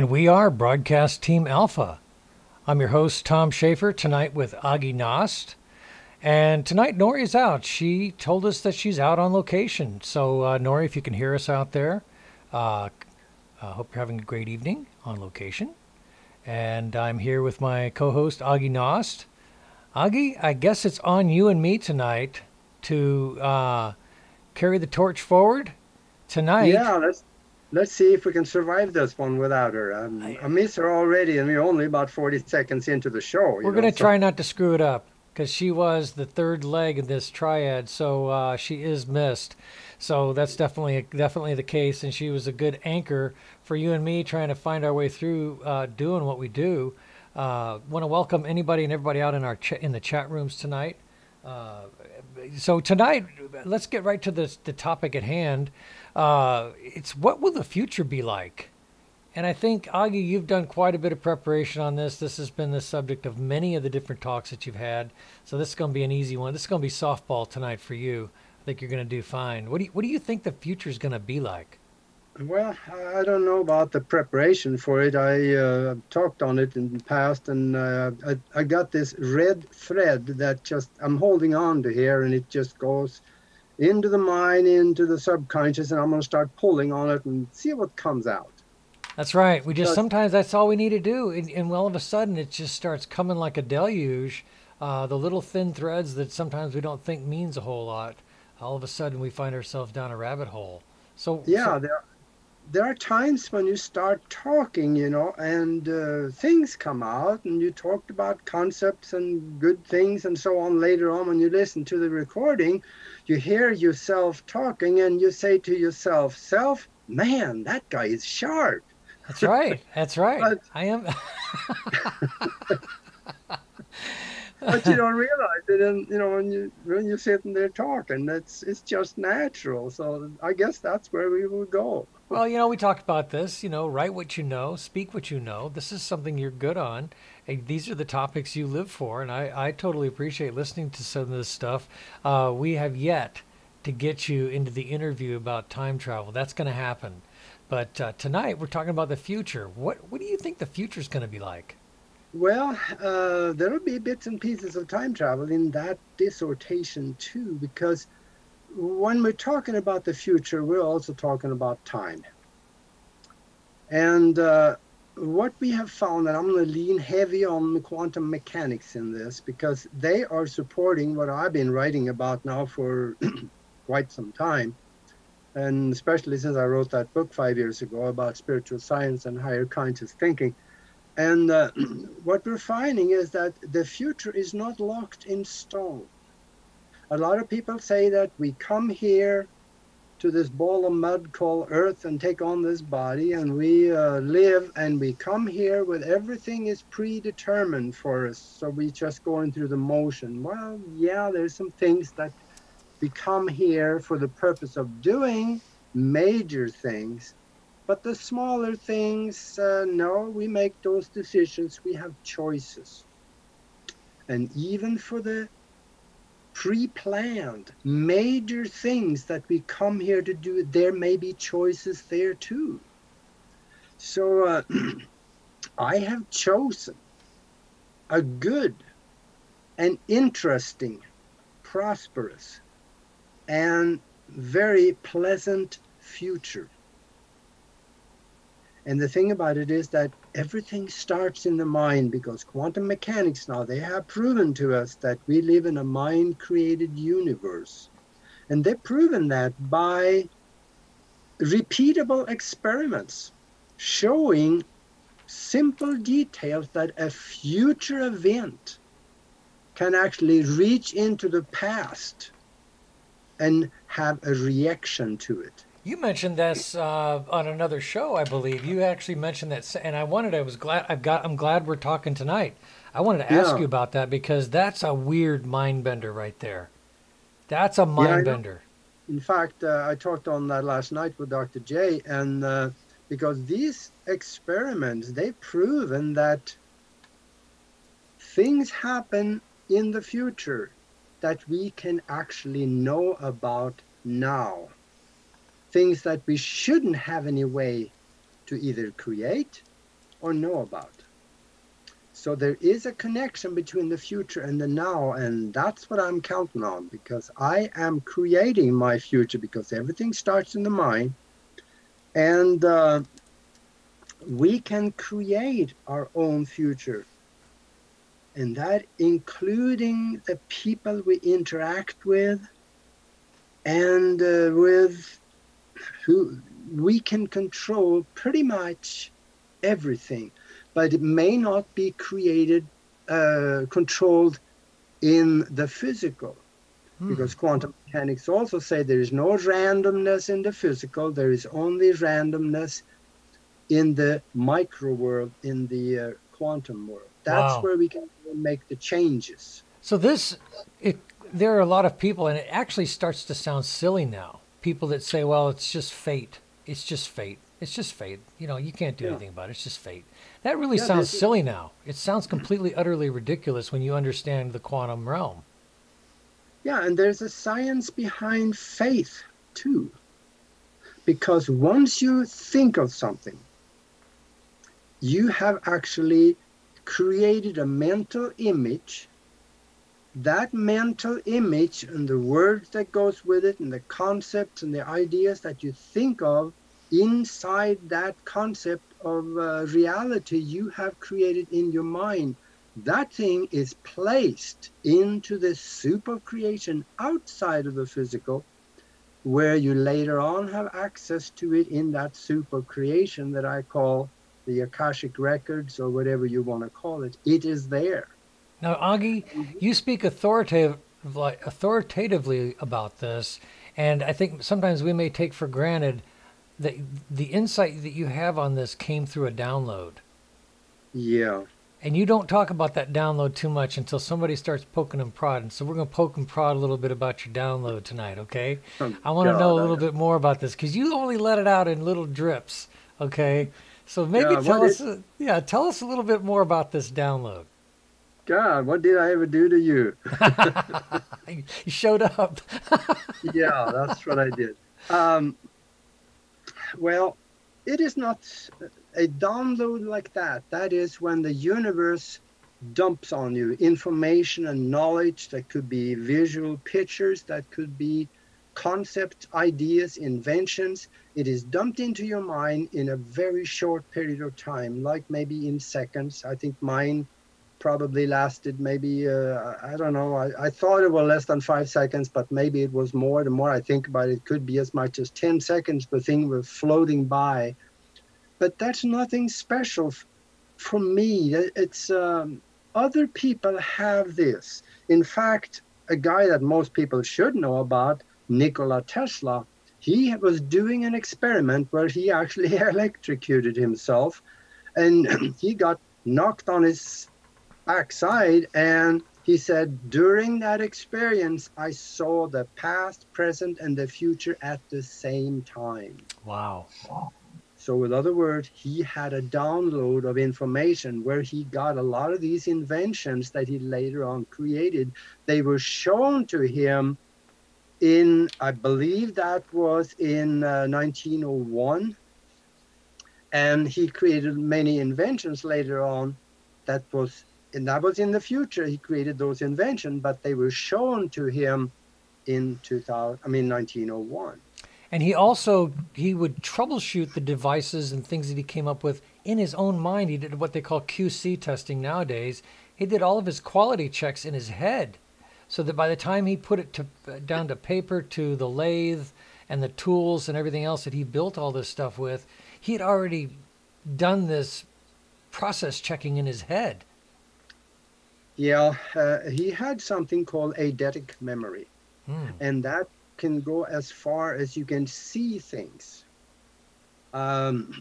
And we are Broadcast Team Alpha. I'm your host, Tom Schaefer, tonight with Aage Nost. And tonight, Nori's out. She told us that she's out on location. So, Nori, if you can hear us out there, I hope you're having a great evening on location. And I'm here with my co-host, Aage Nost. Aage, I guess it's on you and me tonight to carry the torch forward tonight. Yeah, let's see if we can survive this one without her. I miss her already, and we're only about 40 seconds into the show. We're going to try not to screw it up because she was the third leg in this triad, so she is missed. So that's definitely the case, and she was a good anchor for you and me trying to find our way through doing what we do. Want to welcome anybody and everybody out in in the chat rooms tonight. So tonight, let's get right to the topic at hand. It's what will the future be like? And I think, Aage, you've done quite a bit of preparation on this. This has been the subject of many of the different talks that you've had. So this is going to be an easy one. This is going to be softball tonight for you. I think you're going to do fine. What do you think the future is going to be like? Well, I don't know about the preparation for it. I talked on it in the past, and I got this red thread that just I'm holding on to here, and it just goes into the mind, into the subconscious, and I'm going to start pulling on it and see what comes out. That's right. We just Because sometimes that's all we need to do, and all of a sudden it just starts coming like a deluge. The little thin threads that sometimes we don't think means a whole lot. All of a sudden we find ourselves down a rabbit hole. yeah, there are times when you start talking, and things come out, and you talked about concepts and good things and so on. Later on, when you listen to the recording, you hear yourself talking, and you say to yourself, "Self, man, that guy is sharp." That's right. That's right. But I am. but you don't realize it, and when you're sitting there talking, it's just natural. So I guess that's where we will go. Well, we talked about this, write what you know, speak what you know. This is something you're good on. And these are the topics you live for. And I totally appreciate listening to some of this stuff. We have yet to get you into the interview about time travel. That's going to happen. But tonight we're talking about the future. What do you think the future is going to be like? Well, there will be bits and pieces of time travel in that dissertation too, because when we're talking about the future, we're also talking about time. And what we have found, and I'm going to lean heavy on the quantum mechanics in this, because they are supporting what I've been writing about now for quite some time. And especially since I wrote that book 5 years ago about spiritual science and higher conscious thinking. And what we're finding is that the future is not locked in stone. A lot of people say that we come here to this ball of mud called Earth and take on this body, and we live, and we come here with everything is predetermined for us. So we just going through the motion. Well, yeah, there's some things that we come here for the purpose of doing major things. But the smaller things, no, we make those decisions. We have choices. And even for the pre-planned major things that we come here to do, there may be choices there too. So I have chosen a good and interesting, prosperous, and very pleasant future. And the thing about it is that everything starts in the mind, because quantum mechanics now, they have proven to us that we live in a mind-created universe. And they've proven that by repeatable experiments showing simple details that a future event can actually reach into the past and have a reaction to it. You mentioned this on another show, I believe. You actually mentioned that, and I'm glad we're talking tonight. I wanted to ask Yeah, you about that because that's a weird mind bender right there. That's a yeah, I mind know. bender. In fact, I talked on that last night with Dr. J, and because these experiments, they've proven that things happen in the future that we can actually know about now. Things that we shouldn't have any way to either create or know about. So there is a connection between the future and the now, and that's what I'm counting on, because I am creating my future, because everything starts in the mind, and we can create our own future, and that including the people we interact with, and with who we can control pretty much everything, but it may not be controlled in the physical, because quantum mechanics also say there is no randomness in the physical, there is only randomness in the micro world, in the quantum world. That's Wow. where we can make the changes. So there are a lot of people, and it actually starts to sound silly now. People that say, "Well, it's just fate. It's just fate. It's just fate. You can't do Yeah, anything about it. It's just fate." That really yeah, sounds silly now. It sounds completely, utterly ridiculous when you understand the quantum realm. yeah, and there's a science behind faith too, because once you think of something, you have actually created a mental image. That mental image and the words that goes with it and the concepts and the ideas that you think of inside that concept of reality you have created in your mind, that thing is placed into the soup of creation outside of the physical, where you later on have access to it in that soup of creation that I call the Akashic records, or whatever you want to call it. It is there. Now, Augie, you speak authoritatively about this, and I think sometimes we may take for granted that the insight that you have on this came through a download. Yeah. And you don't talk about that download too much until somebody starts poking and prodding. So we're going to poke and prod a little bit about your download tonight, okay? Oh, I want to know God, a little bit more about this because you only let it out in little drips, okay? So maybe yeah, what is, tell us a little bit more about this download. God, what did I ever do to you? You showed up. Yeah, that's what I did. Um, well, it is not a download like that. That is when the universe dumps on you information and knowledge that could be visual pictures, that could be concept, ideas, inventions. It is dumped into your mind in a very short period of time, like maybe in seconds. I think mine probably lasted maybe, I don't know, I thought it was less than 5 seconds, but maybe it was more. The more I think about it, it could be as much as 10 seconds. The thing was floating by. But that's nothing special for me. It's other people have this. In fact, a guy that most people should know about, Nikola Tesla, he was doing an experiment where he actually electrocuted himself, and he got knocked on his backside, and he said, during that experience, I saw the past, present, and the future at the same time. Wow. So with other words, he had a download of information where he got a lot of these inventions that he later on created. They were shown to him in, I believe that was in 1901. And he created many inventions later on and that was in the future. He created those inventions, but they were shown to him in 1901. And he would troubleshoot the devices and things that he came up with in his own mind. He did what they call QC testing nowadays. He did all of his quality checks in his head, so that by the time he put it down to paper, to the lathe and the tools and everything else that he built all this stuff with, he had already done this process checking in his head. Yeah, he had something called eidetic memory, and that can go as far as you can see things. It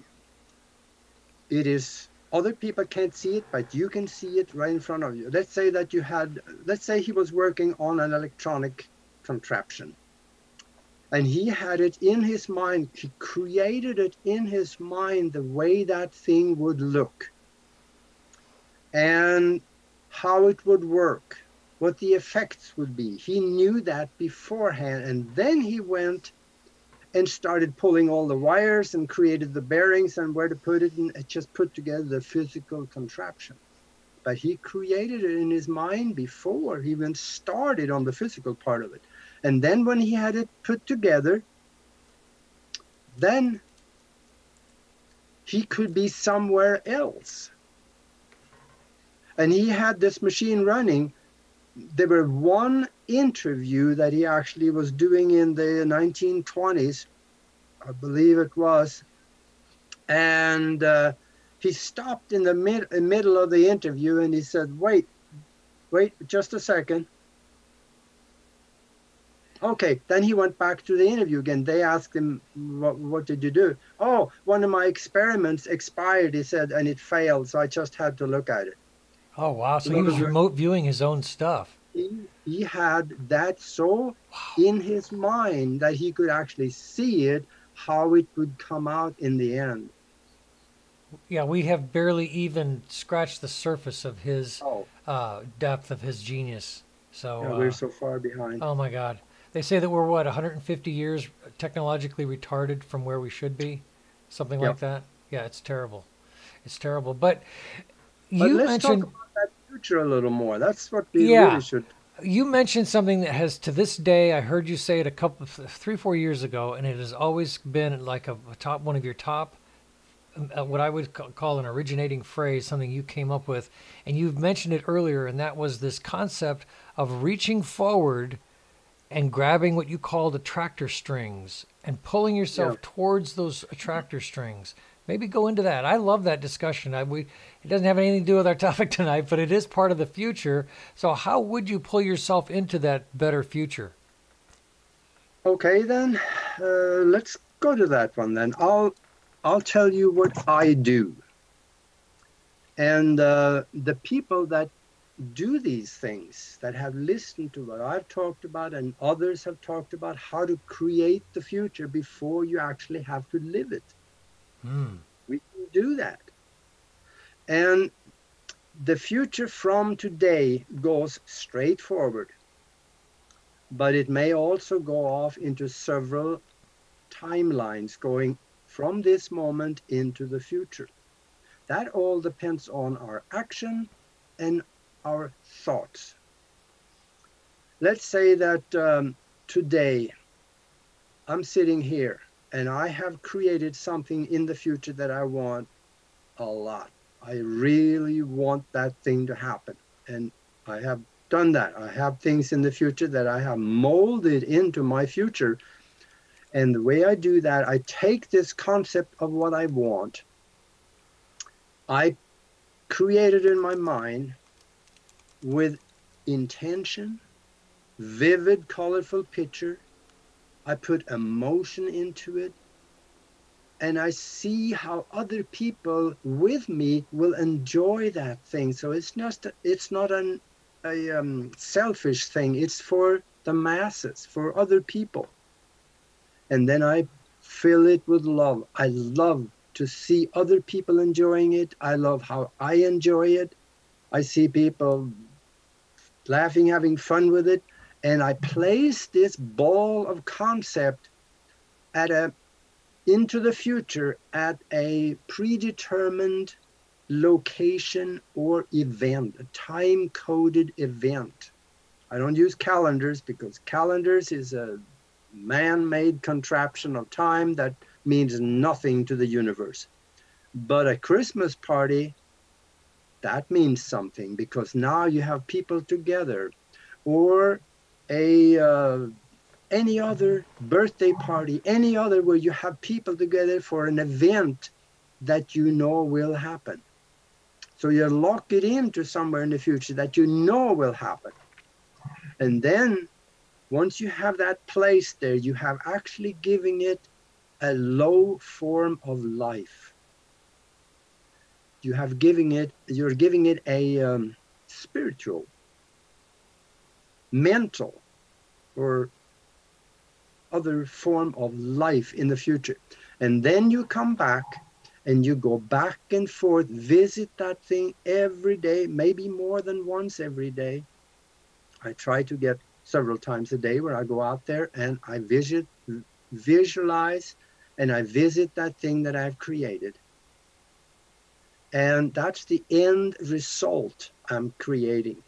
is, other people can't see it, but you can see it right in front of you. Let's say he was working on an electronic contraption, and he had it in his mind. He created it in his mind the way that thing would look, and how it would work, what the effects would be. He knew that beforehand, and then he went and started pulling all the wires and created the bearings and where to put it, and it just put together the physical contraption. But he created it in his mind before he even started on the physical part of it. And then when he had it put together, then he could be somewhere else. And he had this machine running. There were one interview that he actually was doing in the 1920s, I believe it was. And he stopped in the middle of the interview and he said, wait just a second. Okay, then he went back to the interview again. They asked him, what did you do? Oh, one of my experiments expired, he said, and it failed, so I just had to look at it. Oh, wow. So he was remote viewing his own stuff. He had that so in his mind that he could actually see it, how it would come out in the end. Yeah, we have barely even scratched the surface of his depth of his genius. So yeah, we're so far behind. Oh my God. They say that we're, what, 150 years technologically retarded from where we should be? Something like that? Yeah, it's terrible. It's terrible. But let's mentioned... talk about that future a little more. That's what we really should... You mentioned something that has, to this day, I heard you say it 3-4 years ago, and it has always been like one of your top, what I would call an originating phrase, something you came up with, and you've mentioned it earlier, and that was this concept of reaching forward and grabbing what you called attractor strings and pulling yourself towards those attractor strings. Maybe go into that. I love that discussion. It doesn't have anything to do with our topic tonight, but it is part of the future. So how would you pull yourself into that better future? Okay, then let's go to that one. Then I'll tell you what I do. And the people that do these things, that have listened to what I've talked about and others have talked about, how to create the future before you actually have to live it. We can do that. And the future from today goes straight forward, but it may also go off into several timelines going from this moment into the future. That all depends on our action and our thoughts. Let's say that today I'm sitting here and I have created something in the future that I want a lot. I really want that thing to happen. And I have done that. I have things in the future that I have molded into my future. And the way I do that, I take this concept of what I want. I create it in my mind with intention, vivid, colorful picture. I put emotion into it, and I see how other people with me will enjoy that thing. So it's not a selfish thing. It's for the masses, for other people. And then I fill it with love. I love to see other people enjoying it. I love how I enjoy it. I see people laughing, having fun with it. And I place this ball of concept into the future at a predetermined location or event, a time-coded event. I don't use calendars because calendars is a man-made contraption of time that means nothing to the universe. But a Christmas party, that means something, because now you have people together. Or any other birthday party, any other where you have people together for an event that you know will happen. So you lock it into somewhere in the future that you know will happen. And then once you have that placed there, you have actually giving it a low form of life. You're giving it a spiritual, mental, or other form of life in the future. And then you come back and you go back and forth, visit that thing every day, maybe more than once every day. I try to get several times a day where I go out there and I visit visualize, and I visit that thing that I've created. And that's the end result I'm creating.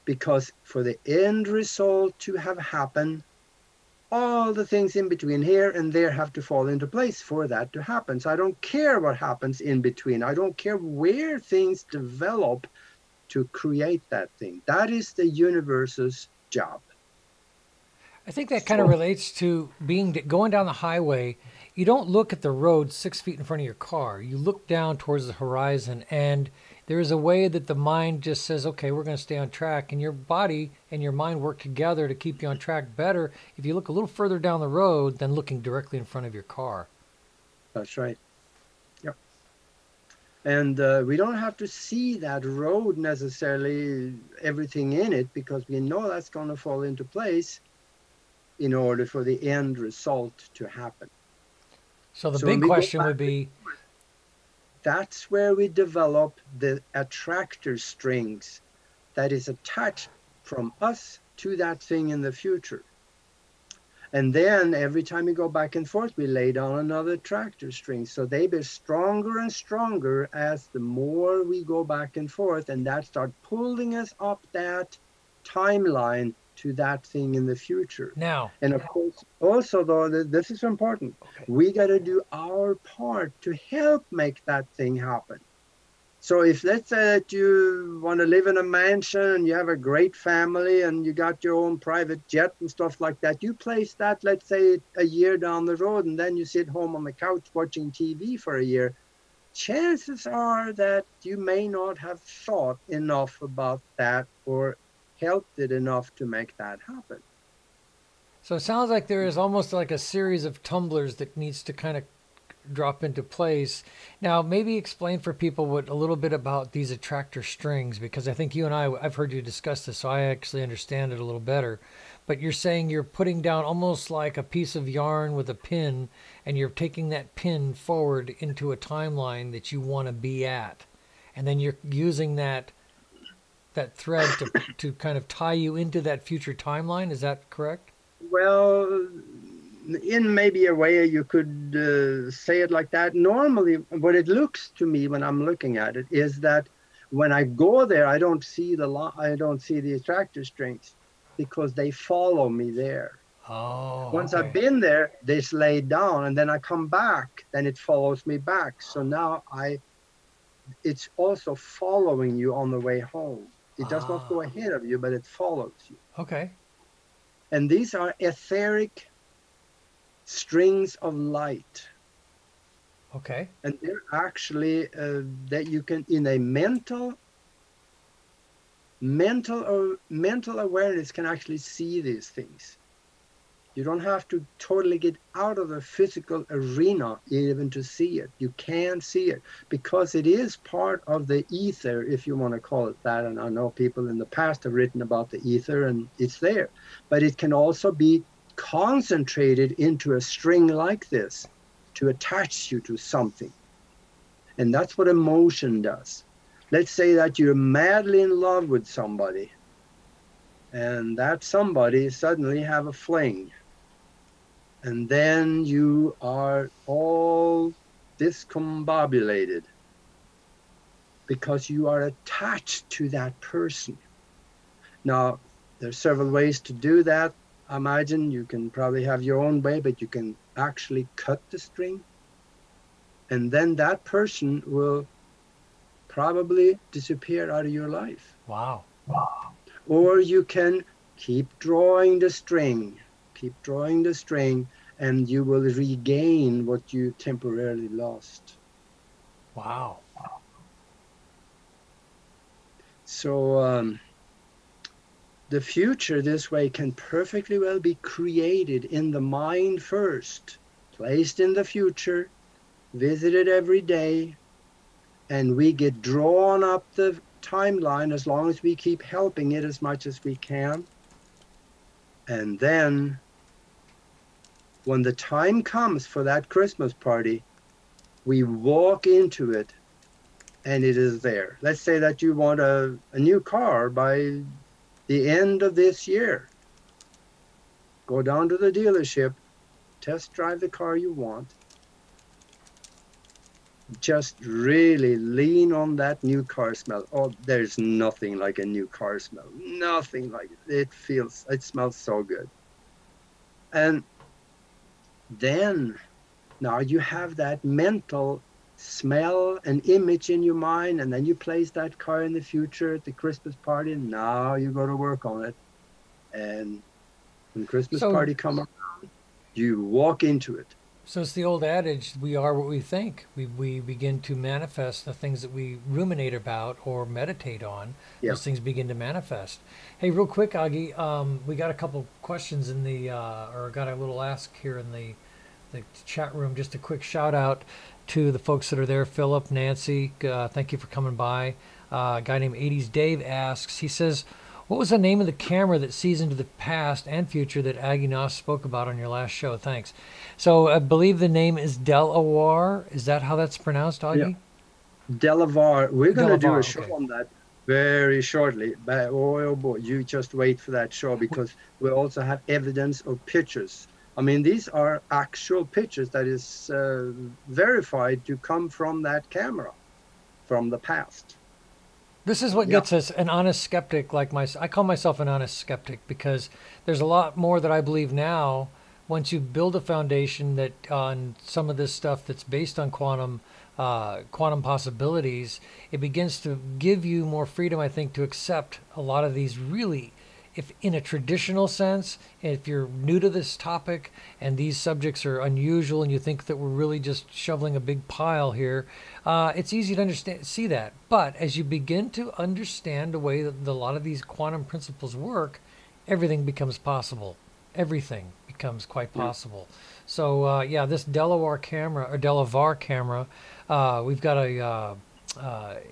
Because for the end result to have happened, all the things in between here and there have to fall into place for that to happen. So I don't care what happens in between. I don't care where things develop to create that thing. That is the universe's job. I think that kind of relates to going down the highway. You don't look at the road 6 feet in front of your car. You look down towards the horizon, and there is a way that the mind just says, okay, we're going to stay on track. And your body and your mind work together to keep you on track better if you look a little further down the road than looking directly in front of your car. That's right. Yep. And we don't have to see that road necessarily, everything in it, because we know that's going to fall into place in order for the end result to happen. So the big question would be, that's where we develop the attractor strings that is attached from us to that thing in the future. And then every time we go back and forth, we lay down another attractor string. So they be stronger and stronger as the more we go back and forth, and that starts pulling us up that timeline to that thing in the future. Now, and of course, also though, this is important. Okay. We got to do our part to help make that thing happen. So if let's say that you want to live in a mansion and you have a great family and you got your own private jet and stuff like that, you place that, let's say, a year down the road, and then you sit home on the couch watching TV for a year. Chances are that you may not have thought enough about that or helped it enough to make that happen. So it sounds like there is almost like a series of tumblers that needs to kind of drop into place. Now, maybe explain for people a little bit about these attractor strings, because I think you and I've heard you discuss this, so I actually understand it a little better. But you're saying you're putting down almost like a piece of yarn with a pin, and you're taking that pin forward into a timeline that you want to be at. And then you're using that thread to kind of tie you into that future timeline. Is that correct? Well, in maybe a way you could say it like that. Normally, what it looks to me when I'm looking at it is that when I go there, I don't see the attractor strings because they follow me there. Oh, once okay. I've been there, they lay down, and then I come back, then it follows me back. So now it's also following you on the way home. It does not go ahead of you, but it follows you. Okay. And these are etheric strings of light. Okay. And they're actually that you can, in a mental awareness, can actually see these things. You don't have to totally get out of the physical arena even to see it. You can see it because it is part of the ether, if you want to call it that. And I know people in the past have written about the ether, and it's there. But it can also be concentrated into a string like this to attach you to something. And that's what emotion does. Let's say that you're madly in love with somebody, and that somebody suddenly have a fling. And then you are all discombobulated because you are attached to that person. Now, there's several ways to do that. I imagine you can probably have your own way, but you can actually cut the string. And then that person will probably disappear out of your life. Wow. Or you can keep drawing the string, and you will regain what you temporarily lost. Wow. So the future this way can perfectly well be created in the mind first, placed in the future, visited every day, and we get drawn up the timeline as long as we keep helping it as much as we can. And then when the time comes for that Christmas party, we walk into it and it is there. Let's say that you want a new car by the end of this year. Go down to the dealership, test drive the car you want. Just really lean on that new car smell. Oh, there's nothing like a new car smell. Nothing like it. It smells so good. And then now you have that mental smell and image in your mind, and then you place that car in the future at the Christmas party. Now you go to work on it. And when Christmas party come up, you walk into it. So it's the old adage, we are what we think. We begin to manifest the things that we ruminate about or meditate on. Yeah. Those things begin to manifest. Hey, real quick, Aage, we got a couple questions in the, or got a little ask here in the chat room. Just a quick shout out to the folks that are there. Philip, Nancy, thank you for coming by. A guy named 80s Dave asks, he says, what was the name of the camera that sees into the past and future that Aage Nost spoke about on your last show? Thanks. So I believe the name is Delaware. Is that how that's pronounced, Aage? Yeah. Delaware. We're going to do a show on that very shortly. But oh boy, you just wait for that show, because we also have evidence of pictures. I mean, these are actual pictures that is verified to come from that camera from the past. This is what gets us an honest skeptic like I call myself an honest skeptic, because there's a lot more that I believe now. Once you build a foundation that on some of this stuff that's based on quantum possibilities, it begins to give you more freedom, I think, to accept a lot of these really, if in a traditional sense, if you're new to this topic and these subjects are unusual and you think that we're really just shoveling a big pile here, it's easy to see that. But as you begin to understand the way that a lot of these quantum principles work, everything becomes possible. Everything becomes quite possible. So yeah, this Delaware camera, we've got a,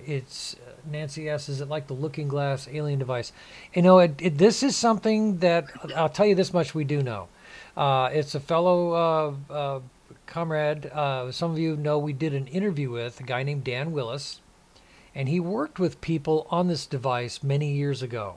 it's Nancy asks, is it like the Looking Glass alien device? You know, this is something that I'll tell you this much we do know. It's a fellow comrade. Some of you know we did an interview with a guy named Dan Willis, and he worked with people on this device many years ago.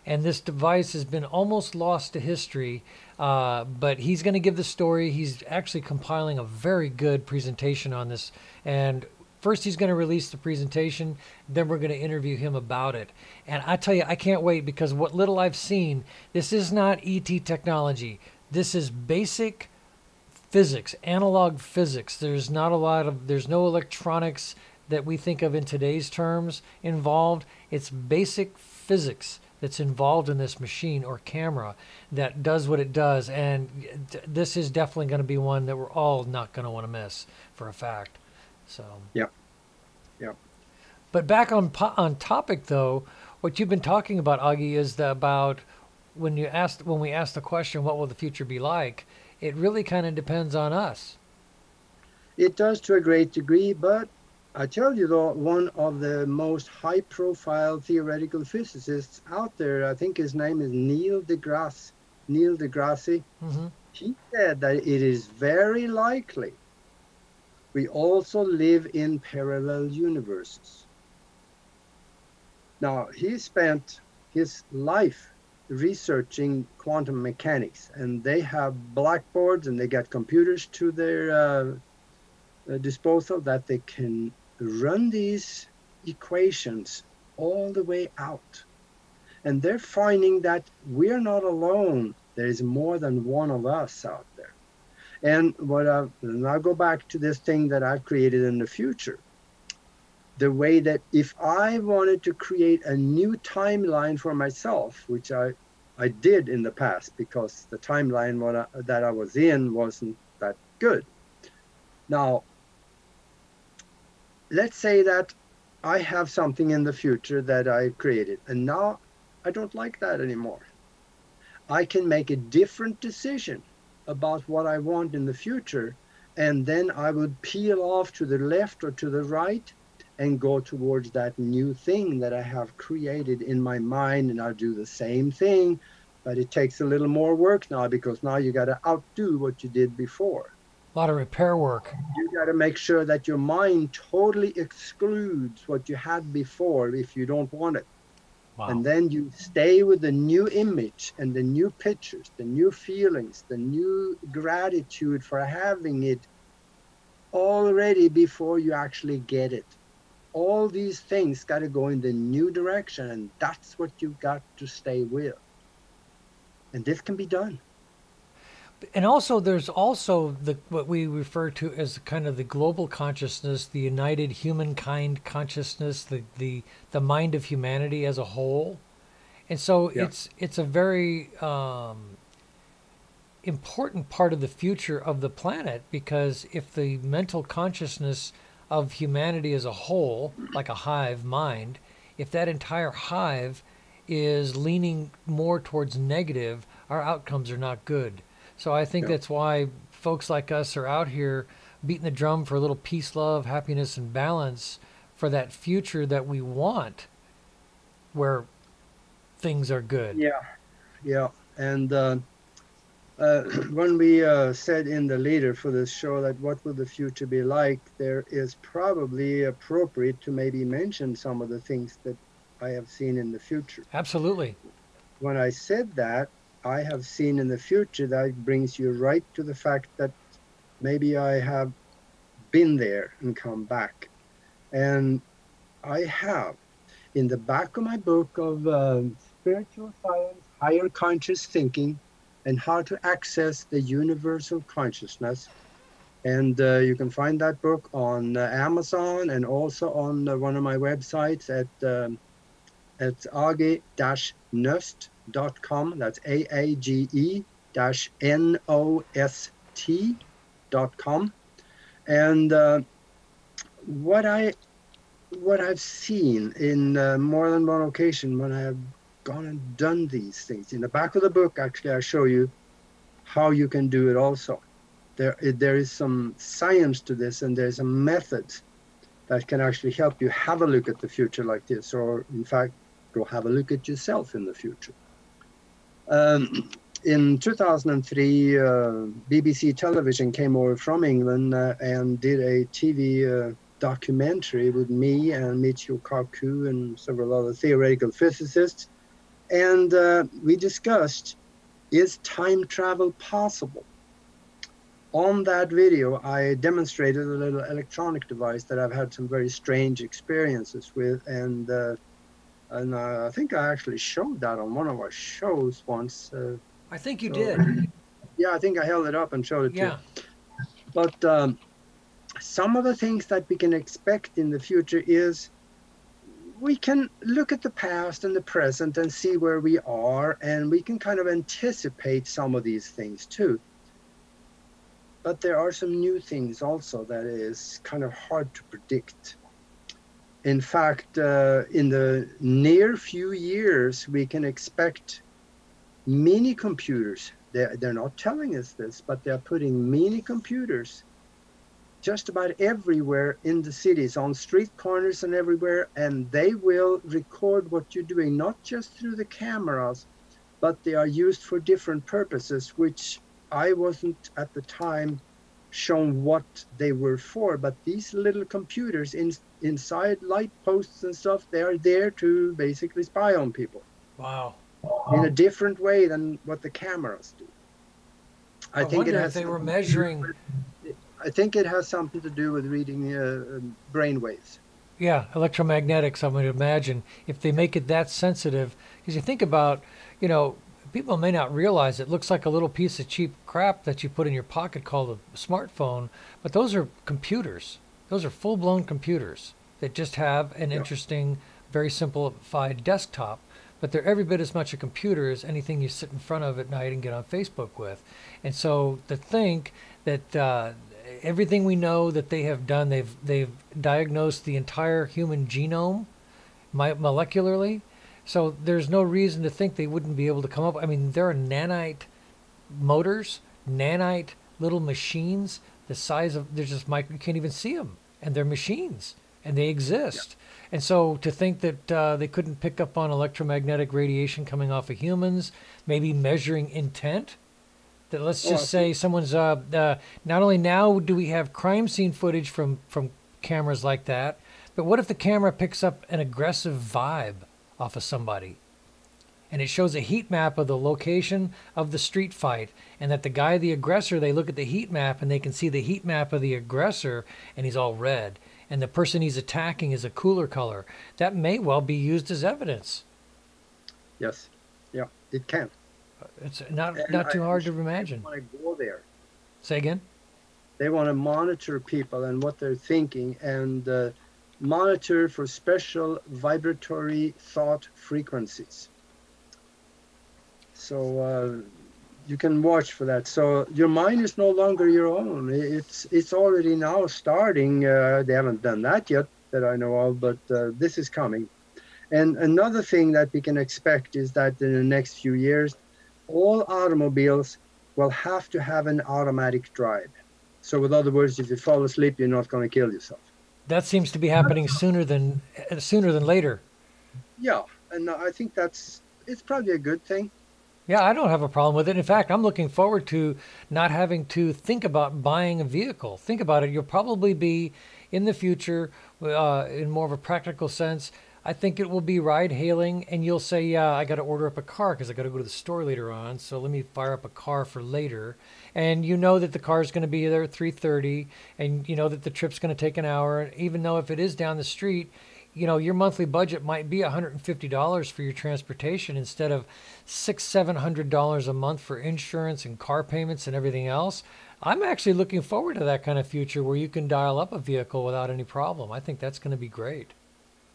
And this device has been almost lost to history, but he's going to give the story. He's actually compiling a very good presentation on this. And first he's going to release the presentation, then we're going to interview him about it. And I tell you, I can't wait, because what little I've seen, this is not ET technology. This is basic physics, analog physics. There's no electronics that we think of in today's terms involved. It's basic physics that's involved in this machine or camera that does what it does. And this is definitely going to be one that we're all not going to want to miss, for a fact. So yep. But back on topic though, what you've been talking about, Aage, is about when we asked the question, what will the future be like? It really kind of depends on us. It does to a great degree, but I tell you though, one of the most high-profile theoretical physicists out there, I think his name is Neil deGrasse. Mm-hmm. He said that it is very likely we also live in parallel universes. Now, he spent his life researching quantum mechanics, and they have blackboards and they got computers to their disposal that they can run these equations all the way out. And they're finding that we're not alone. There is more than one of us out there. And and I'll go back to this thing that I've created in the future. The way that if I wanted to create a new timeline for myself, which I did in the past, because the timeline that I was in wasn't that good. Now, let's say that I have something in the future that I created, and now I don't like that anymore. I can make a different decision about what I want in the future, and then I would peel off to the left or to the right and go towards that new thing that I have created in my mind, and I'll do the same thing, but it takes a little more work now, because now you got to outdo what you did before. A lot of repair work. You got to make sure that your mind totally excludes what you had before if you don't want it. And then you stay with the new image and the new pictures, the new feelings, the new gratitude for having it already before you actually get it. All these things got to go in the new direction, and that's what you've got to stay with. And this can be done. And also, there's also what we refer to as kind of the global consciousness, the united humankind consciousness, the mind of humanity as a whole. And so it's a very important part of the future of the planet, because if the mental consciousness of humanity as a whole, like a hive mind, if that entire hive is leaning more towards negative, our outcomes are not good. So I think that's why folks like us are out here beating the drum for a little peace, love, happiness, and balance for that future that we want, where things are good. Yeah. And when we said in the leader for this show that what will the future be like, there is probably appropriate to maybe mention some of the things that I have seen in the future. Absolutely. When I said that, I have seen in the future, that brings you right to the fact that maybe I have been there and come back. And I have. In the back of my book of Spiritual Science, Higher Conscious Thinking, and How to Access the Universal Consciousness. And you can find that book on Amazon and also on one of my websites at Aage-Nost.com. That's AAGE-NOST.com. And what I've seen in more than one occasion when I have gone and done these things, in the back of the book, actually, I show you how you can do it also. There is some science to this, and there's a method that can actually help you have a look at the future like this, or in fact, go have a look at yourself in the future. In 2003, BBC Television came over from England and did a TV documentary with me and Michio Kaku and several other theoretical physicists. And we discussed, is time travel possible? On that video, I demonstrated a little electronic device that I've had some very strange experiences with, and I think I actually showed that on one of our shows once. I think you did. Yeah, I think I held it up and showed it to you. But some of the things that we can expect in the future is we can look at the past and the present and see where we are, and we can kind of anticipate some of these things too. But there are some new things also that is kind of hard to predict. In fact, in the near few years, we can expect mini computers. They're not telling us this, but they're putting mini computers just about everywhere in the cities, on street corners and everywhere, and they will record what you're doing, not just through the cameras, but they are used for different purposes, which I wasn't at the time shown what they were for, but these little computers inside light posts and stuff, they are there to basically spy on people. Wow. In a different way than what the cameras do. I think it has. They were measuring. I think it has something to do with reading brain waves. Yeah, electromagnetics, I would imagine, if they make it that sensitive. Because you think about, people may not realize it looks like a little piece of cheap crap that you put in your pocket called a smartphone, but those are computers. Those are full-blown computers that just have an interesting, very simplified desktop, but they're every bit as much a computer as anything you sit in front of at night and get on Facebook with. And so to think that everything we know that they have done, they've diagnosed the entire human genome molecularly. So there's no reason to think they wouldn't be able to come up. I mean, there are nanite motors, nanite little machines the size of, there's just you can't even see them. And they're machines, and they exist. Yeah. And so to think that they couldn't pick up on electromagnetic radiation coming off of humans, maybe measuring intent, that let's just say someone's, not only now do we have crime scene footage from cameras like that, but what if the camera picks up an aggressive vibe off of somebody. And it shows a heat map of the location of the street fight, and that the guy, the aggressor, they look at the heat map and they can see the heat map of the aggressor, and he's all red. And the person he's attacking is a cooler color. That may well be used as evidence. Yes. Yeah, it can. It's not too hard to imagine. They want to go there. Say again? They want to monitor people and what they're thinking, and monitor for special vibratory thought frequencies. So you can watch for that. So your mind is no longer your own. It's already now starting. They haven't done that yet that I know of, but this is coming. And another thing that we can expect is that in the next few years, all automobiles will have to have an automatic drive. So with other words, if you fall asleep, you're not going to kill yourself. That seems to be happening sooner than later. Yeah, and I think it's probably a good thing. Yeah, I don't have a problem with it. In fact, I'm looking forward to not having to think about buying a vehicle. Think about it. You'll probably be in the future, in more of a practical sense, I think it will be ride hailing, and you'll say, yeah, I got to order up a car because I got to go to the store later on. So let me fire up a car for later. And you know that the car is going to be there at 3:30, and you know that the trip's going to take an hour. And even though if it is down the street, you know, your monthly budget might be $150 for your transportation instead of $600-700 a month for insurance and car payments and everything else. I'm actually looking forward to that kind of future where you can dial up a vehicle without any problem. I think that's going to be great.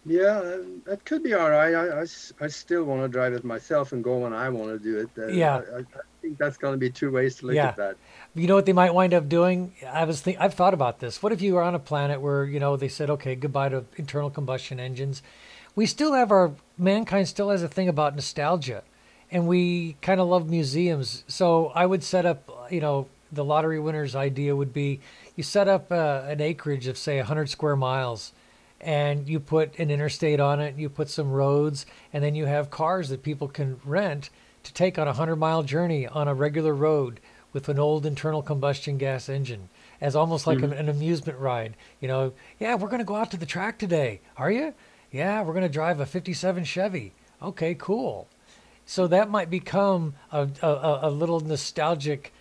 Yeah, that could be all right. I still want to drive it myself and go when I want to do it. Yeah. I think that's going to be two ways to look at that. You know what they might wind up doing? I've thought about this. What if you were on a planet where, you know, they said, okay, goodbye to internal combustion engines. We still have mankind still has a thing about nostalgia, and we kind of love museums. So I would set up, you know, the lottery winner's idea would be you set up an acreage of, say, 100 square miles, and you put an interstate on it, you put some roads, and then you have cars that people can rent to take on a 100-mile journey on a regular road with an old internal combustion gas engine as almost like an amusement ride. You know, yeah, we're going to go out to the track today. Are you? Yeah, we're going to drive a 57 Chevy. Okay, cool. So that might become a little nostalgic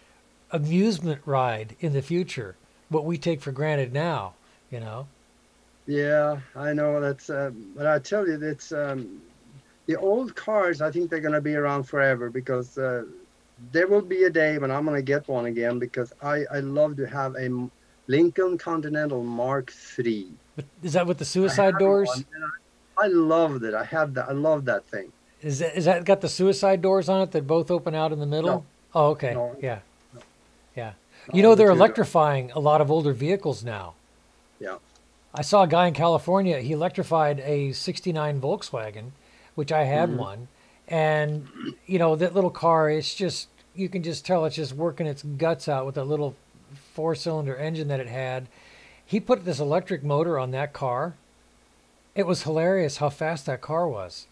amusement ride in the future, what we take for granted now, you know? Yeah, I know that's, but I tell you, it's the old cars. I think they're going to be around forever because there will be a day when I'm going to get one again because I love to have a Lincoln Continental Mark III. Is that with the suicide doors? I loved it. I have that. I love that thing. Is that got the suicide doors on it that both open out in the middle? No. Oh, okay. No. Yeah. No. Yeah. No, You know, they're but electrifying a lot of older vehicles now. Yeah. I saw a guy in California, he electrified a 69 Volkswagen, which I had one. And, you know, that little car, it's just, you can just tell it's just working its guts out with that little 4-cylinder engine that it had. He put this electric motor on that car. It was hilarious how fast that car was.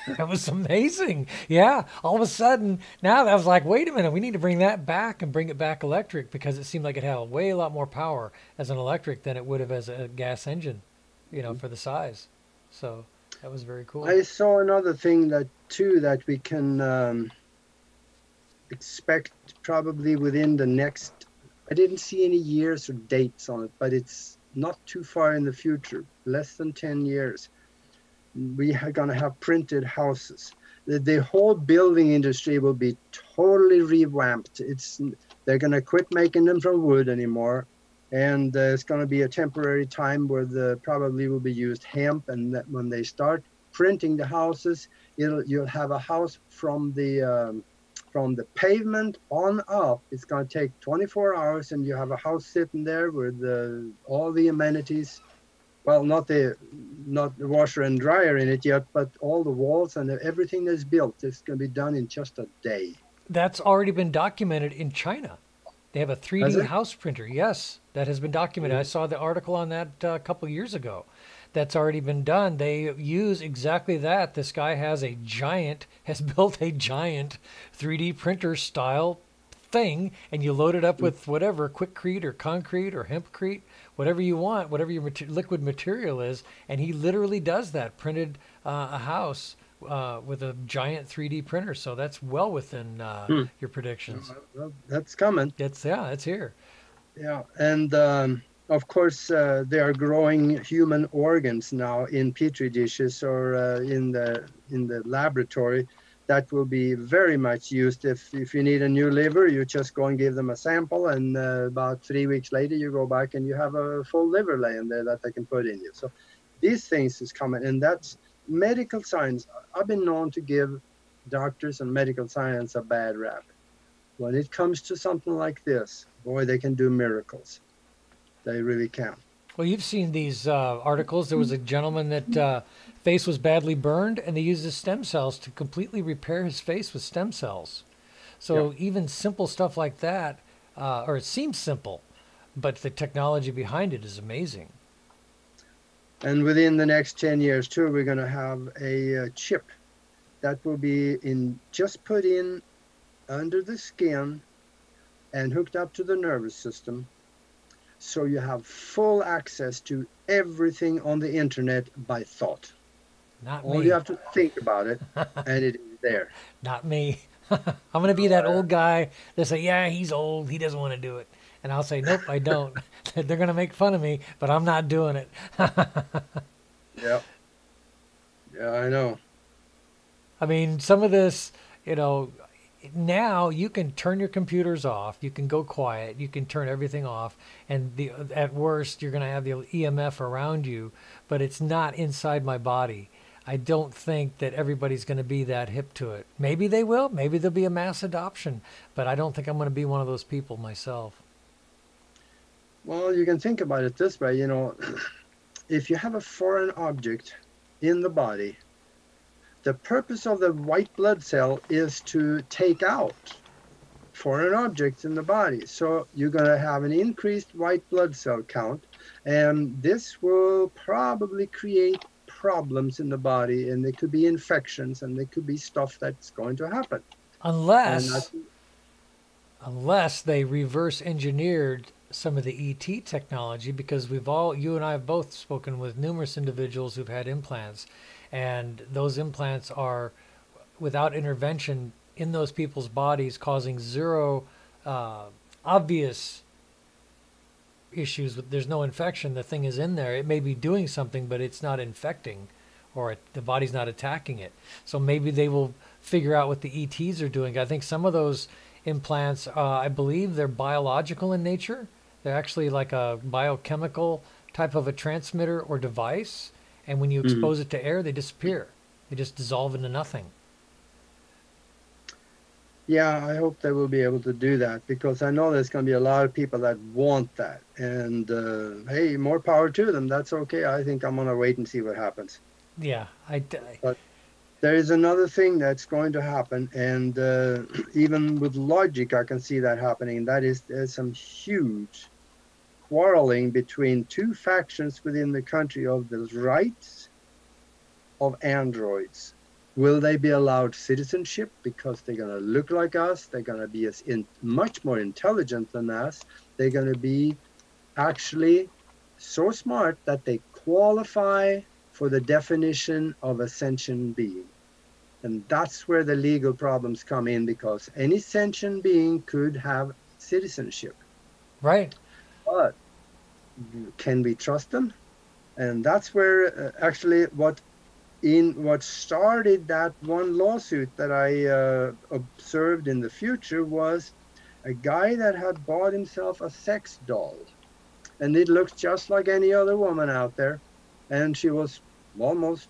It was amazing. Yeah. All of a sudden, now I was like, wait a minute, we need to bring that back and bring it back electric because it seemed like it had a lot more power as an electric than it would have as a gas engine, you know, for the size. So that was very cool. I saw another thing that we can expect probably within the next, I didn't see any years or dates on it, but it's not too far in the future, less than 10 years. We are going to have printed houses. The whole building industry will be totally revamped. They're going to quit making them from wood anymore, and it's going to be a temporary time where probably will be used hemp. And that when they start printing the houses, you'll have a house from the pavement on up. It's going to take 24 hours, and you have a house sitting there with all the amenities. Well, not the washer and dryer in it yet, but all the walls and everything that's built is going to be done in just a day. That's already been documented in China. They have a 3D house printer. Yes, that has been documented. I saw the article on that a couple of years ago. That's already been done. They use exactly that. This guy has built a giant 3D printer style thing, and you load it up with whatever quickcrete or concrete or hempcrete, whatever you want, whatever your liquid material is, and he literally does that. Printed a house with a giant 3D printer, so that's well within Hmm. your predictions. Well, that's coming. It's here. Yeah, and of course they are growing human organs now in petri dishes or in the laboratory. That will be very much used. If you need a new liver, you just go and give them a sample, and about 3 weeks later, you go back and you have a full liver laying there that they can put in you. So these things is coming, and that's medical science. I've been known to give doctors and medical science a bad rap. When it comes to something like this, boy, they can do miracles. They really can. Well, you've seen these articles. There was a gentleman that face was badly burned, and they used his stem cells to completely repair his face with stem cells. So even simple stuff like that, or it seems simple, but the technology behind it is amazing. And within the next 10 years, too, we're going to have a chip that will be just put in under the skin and hooked up to the nervous system. So you have full access to everything on the internet by thought. Not All me. you have to think about it, and it is there. Not me. I'm going to be that old guy that say, yeah, he's old. He doesn't want to do it. And I'll say, nope, I don't. They're going to make fun of me, but I'm not doing it. Yeah. Yeah, I know. I mean, some of this, now you can turn your computers off. You can go quiet. You can turn everything off. And at worst, you're going to have the EMF around you, but it's not inside my body. I don't think that everybody's going to be that hip to it. Maybe they will. Maybe there'll be a mass adoption, but I don't think I'm going to be one of those people myself. Well, you can think about it this way, if you have a foreign object in the body, the purpose of the white blood cell is to take out foreign objects in the body. So you're going to have an increased white blood cell count, and this will probably create problems in the body, and there could be infections, and there could be stuff that's going to happen. Unless they reverse engineered some of the ET technology, because you and I have both spoken with numerous individuals who've had implants, and those implants are without intervention in those people's bodies, causing zero obvious issues. There's no infection. The thing is in there. It may be doing something, but it's not infecting, or the body's not attacking it. So maybe they will figure out what the ETs are doing. I think some of those implants, I believe they're biological in nature. They're actually like a biochemical type of a transmitter or device. And when you expose it to air, they disappear. They just dissolve into nothing. Yeah, I hope they will be able to do that, because I know there's going to be a lot of people that want that. And hey, more power to them. That's okay. I think I'm going to wait and see what happens. Yeah. But there is another thing that's going to happen, and even with logic, I can see that happening. That is, there's some huge quarreling between two factions within the country of the rights of androids. Will they be allowed citizenship because they're going to look like us? They're going to be much more intelligent than us. They're going to be actually so smart that they qualify for the definition of a sentient being. And that's where the legal problems come in, because any sentient being could have citizenship. Right. But can we trust them? And that's where actually what started that one lawsuit that I observed in the future was a guy that had bought himself a sex doll. And it looked just like any other woman out there. And she was almost,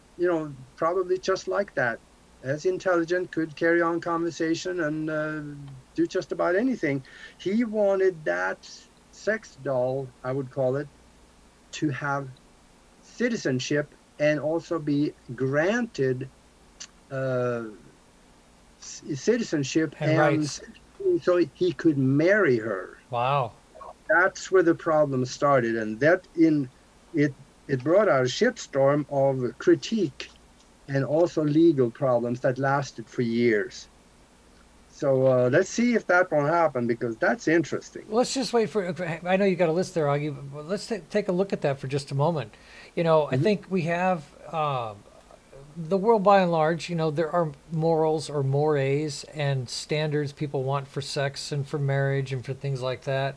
probably just like that. As intelligent, could carry on conversation and do just about anything. He wanted that sex doll, I would call it, to have citizenship and also be granted citizenship and rights, so he could marry her. Wow. That's where the problem started, and that it brought out a shitstorm of critique and also legal problems that lasted for years. So let's see if that won't happen, because that's interesting. Let's just wait for. I know you got a list there, Augie, but let's take a look at that for just a moment. You know, I Hmm. think we have the world by and large. You know, there are morals or mores and standards people want for sex and for marriage and for things like that.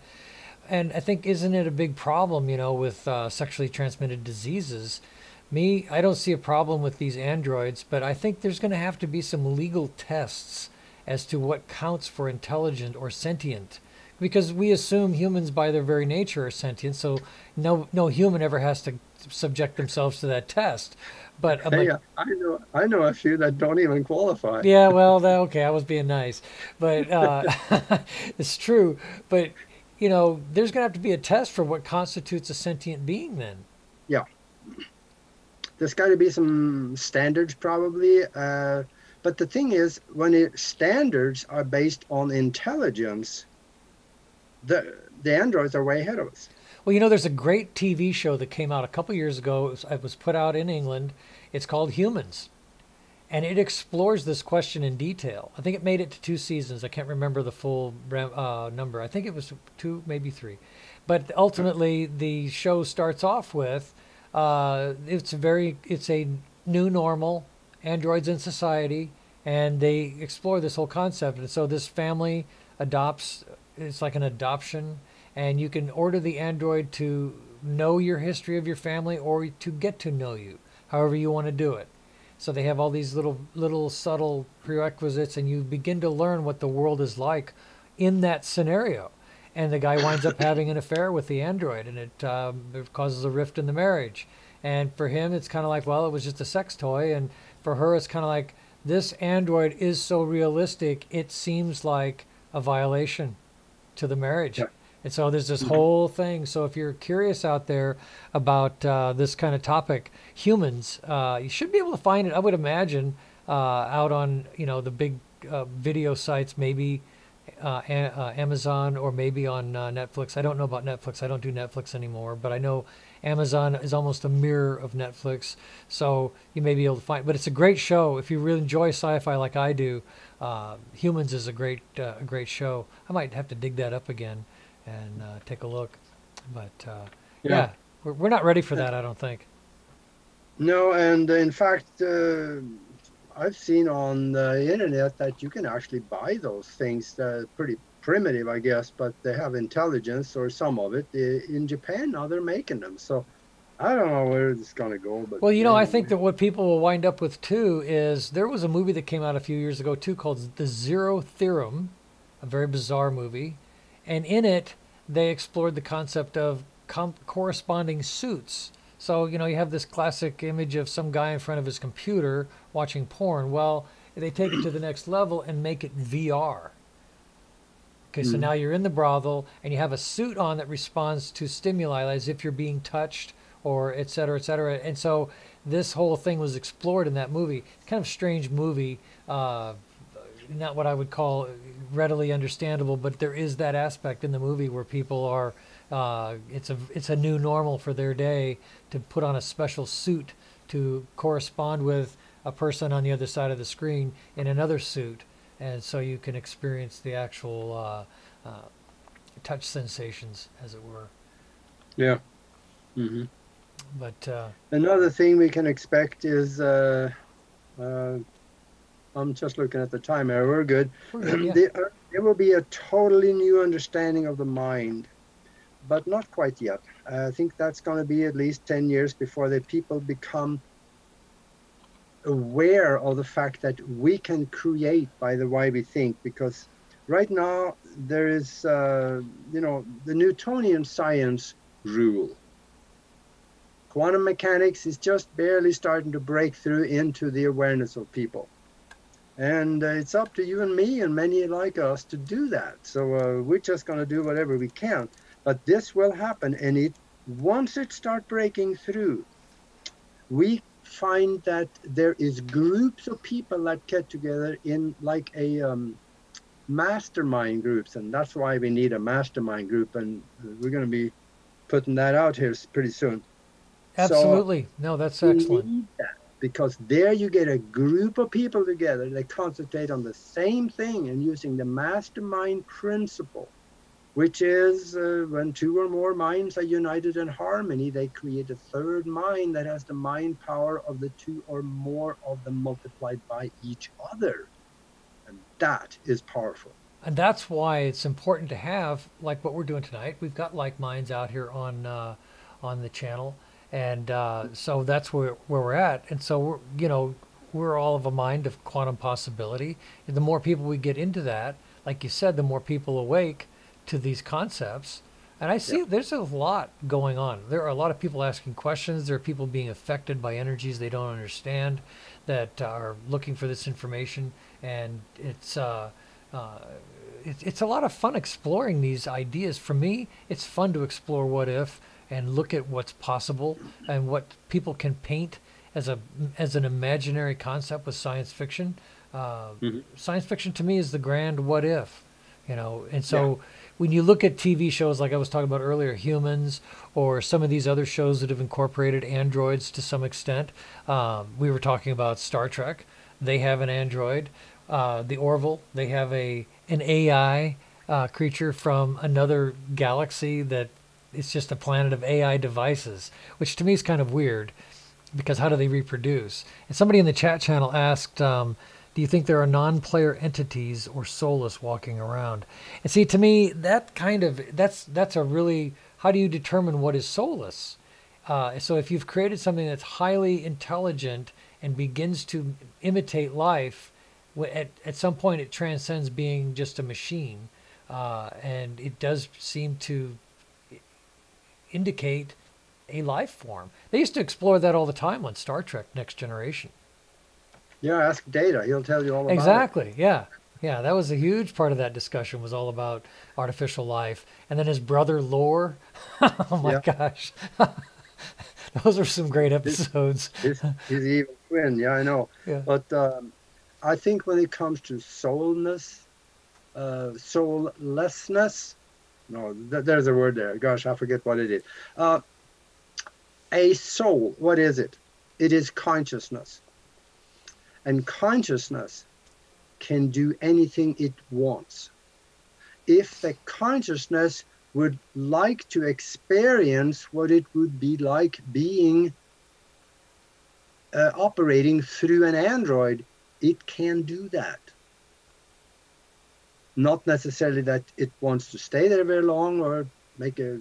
And I think, isn't it a big problem, you know, with sexually transmitted diseases? Me, I don't see a problem with these androids, but I think there's going to have to be some legal tests as to what counts for intelligent or sentient. Because we assume humans, by their very nature, are sentient, so no human ever has to subject themselves to that test. But Hey, I know a few that don't even qualify. yeah, well, okay, I was being nice, but it's true. But you know, there's gonna have to be a test for what constitutes a sentient being. Then, Yeah, there's got to be some standards probably. But the thing is, when standards are based on intelligence, the androids are way ahead of us. well, you know, there's a great TV show that came out a couple years ago. It was put out in England. It's called Humans, and it explores this question in detail. I think it made it to 2 seasons. I can't remember the full number. I think it was two, maybe three. But ultimately, the show starts off with it's a new normal, androids in society, and they explore this whole concept. And so this family adopts. It's like an adoption, and you can order the android to know your history of your family or to get to know you, however you want to do it. So they have all these little subtle prerequisites, and you begin to learn what the world is like in that scenario. And the guy winds up having an affair with the android, and it causes a rift in the marriage. And for him, it's kind of like, well, it was just a sex toy, and for her, it's kind of like, this android is so realistic, it seems like a violation to the marriage. Yeah. And so there's this Mhm. whole thing. So if you're curious out there about this kind of topic, humans, you should be able to find it. I would imagine out on the big video sites, maybe Amazon, or maybe on Netflix. I don't know about Netflix. I don't do Netflix anymore, but I know Amazon is almost a mirror of Netflix. So you may be able to find. But it's a great show if you really enjoy sci-fi like I do. Humans is a great show. I might have to dig that up again and take a look. But Yeah. yeah, we're not ready for that, I don't think. No, and in fact, I've seen on the internet that you can actually buy those things. Pretty primitive, I guess, but they have intelligence, or some of it. In Japan now they're making them. So I don't know where it's going to go, but Well, I think anyway. that what people will wind up with too is there was a movie that came out a few years ago too called The Zero Theorem, a very bizarre movie, and in it they explored the concept of corresponding suits. So, you have this classic image of some guy in front of his computer watching porn. Well, they take it to the next level and make it VR. Okay, so Mm, now you're in the brothel and you have a suit on that responds to stimuli as if you're being touched, or et cetera, et cetera. And so this whole thing was explored in that movie. It's kind of a strange movie, not what I would call readily understandable, but there is that aspect in the movie where people are, it's a new normal for their day to put on a special suit to correspond with a person on the other side of the screen in another suit, and so you can experience the actual touch sensations, as it were. yeah. Hmm. But Another thing we can expect is, uh, I'm just looking at the time here. We're good. we're good, yeah. There will be a totally new understanding of the mind, but not quite yet. I think that's going to be at least 10 years before the people become aware of the fact that we can create by the way we think. Because right now there is, the Newtonian science rule. Quantum mechanics is just barely starting to break through into the awareness of people. And it's up to you and me and many like us to do that. So we're just going to do whatever we can. But this will happen, and once it starts breaking through, we find that there is groups of people that get together in like a mastermind groups, and that's why we need a mastermind group, and we're going to be putting that out here pretty soon. So Absolutely. No, that's we excellent. need that. because there you get a group of people together that concentrate on the same thing and using the mastermind principle, which is when two or more minds are united in harmony, they create a third mind that has the mind power of the two or more of them multiplied by each other. And that is powerful. And that's why it's important to have like what we're doing tonight. We've got like minds out here on the channel, and so that's where we're at. And so we're all of a mind of quantum possibility. And the more people we get into that, like you said, the more people awake to these concepts. And I see there's a lot going on. There are a lot of people asking questions. There are people being affected by energies they don't understand that are looking for this information, and it's a lot of fun exploring these ideas. For me, it's fun to explore what if and look at what's possible and what people can paint as an imaginary concept with science fiction. Science fiction to me is the grand what if, and so when you look at TV shows like I was talking about earlier, Humans, or some of these other shows that have incorporated androids to some extent, we were talking about Star Trek. They have an android. The Orville, they have an AI creature from another galaxy that it's just a planet of AI devices, which to me is kind of weird because how do they reproduce? And somebody in the chat channel asked, do you think there are non-player entities or soulless walking around? And see, to me, that's a really, how do you determine what is soulless? So if you've created something that's highly intelligent and begins to imitate life, at some point it transcends being just a machine, and it does seem to indicate a life form. They used to explore that all the time on Star Trek Next Generation. Yeah, ask Data. He'll tell you all about Exactly. it. Yeah. That was a huge part of that discussion, was all about artificial life. And then his brother Lore. Oh my gosh. Those are some great episodes. His evil twin. Yeah, I know. Yeah. But I think when it comes to soullessness, no, there's a word there. Gosh, I forget what it is. A soul, what is it? It is consciousness. And consciousness can do anything it wants. If the consciousness would like to experience what it would be like being operating through an android, it can do that. Not necessarily that it wants to stay there very long or make a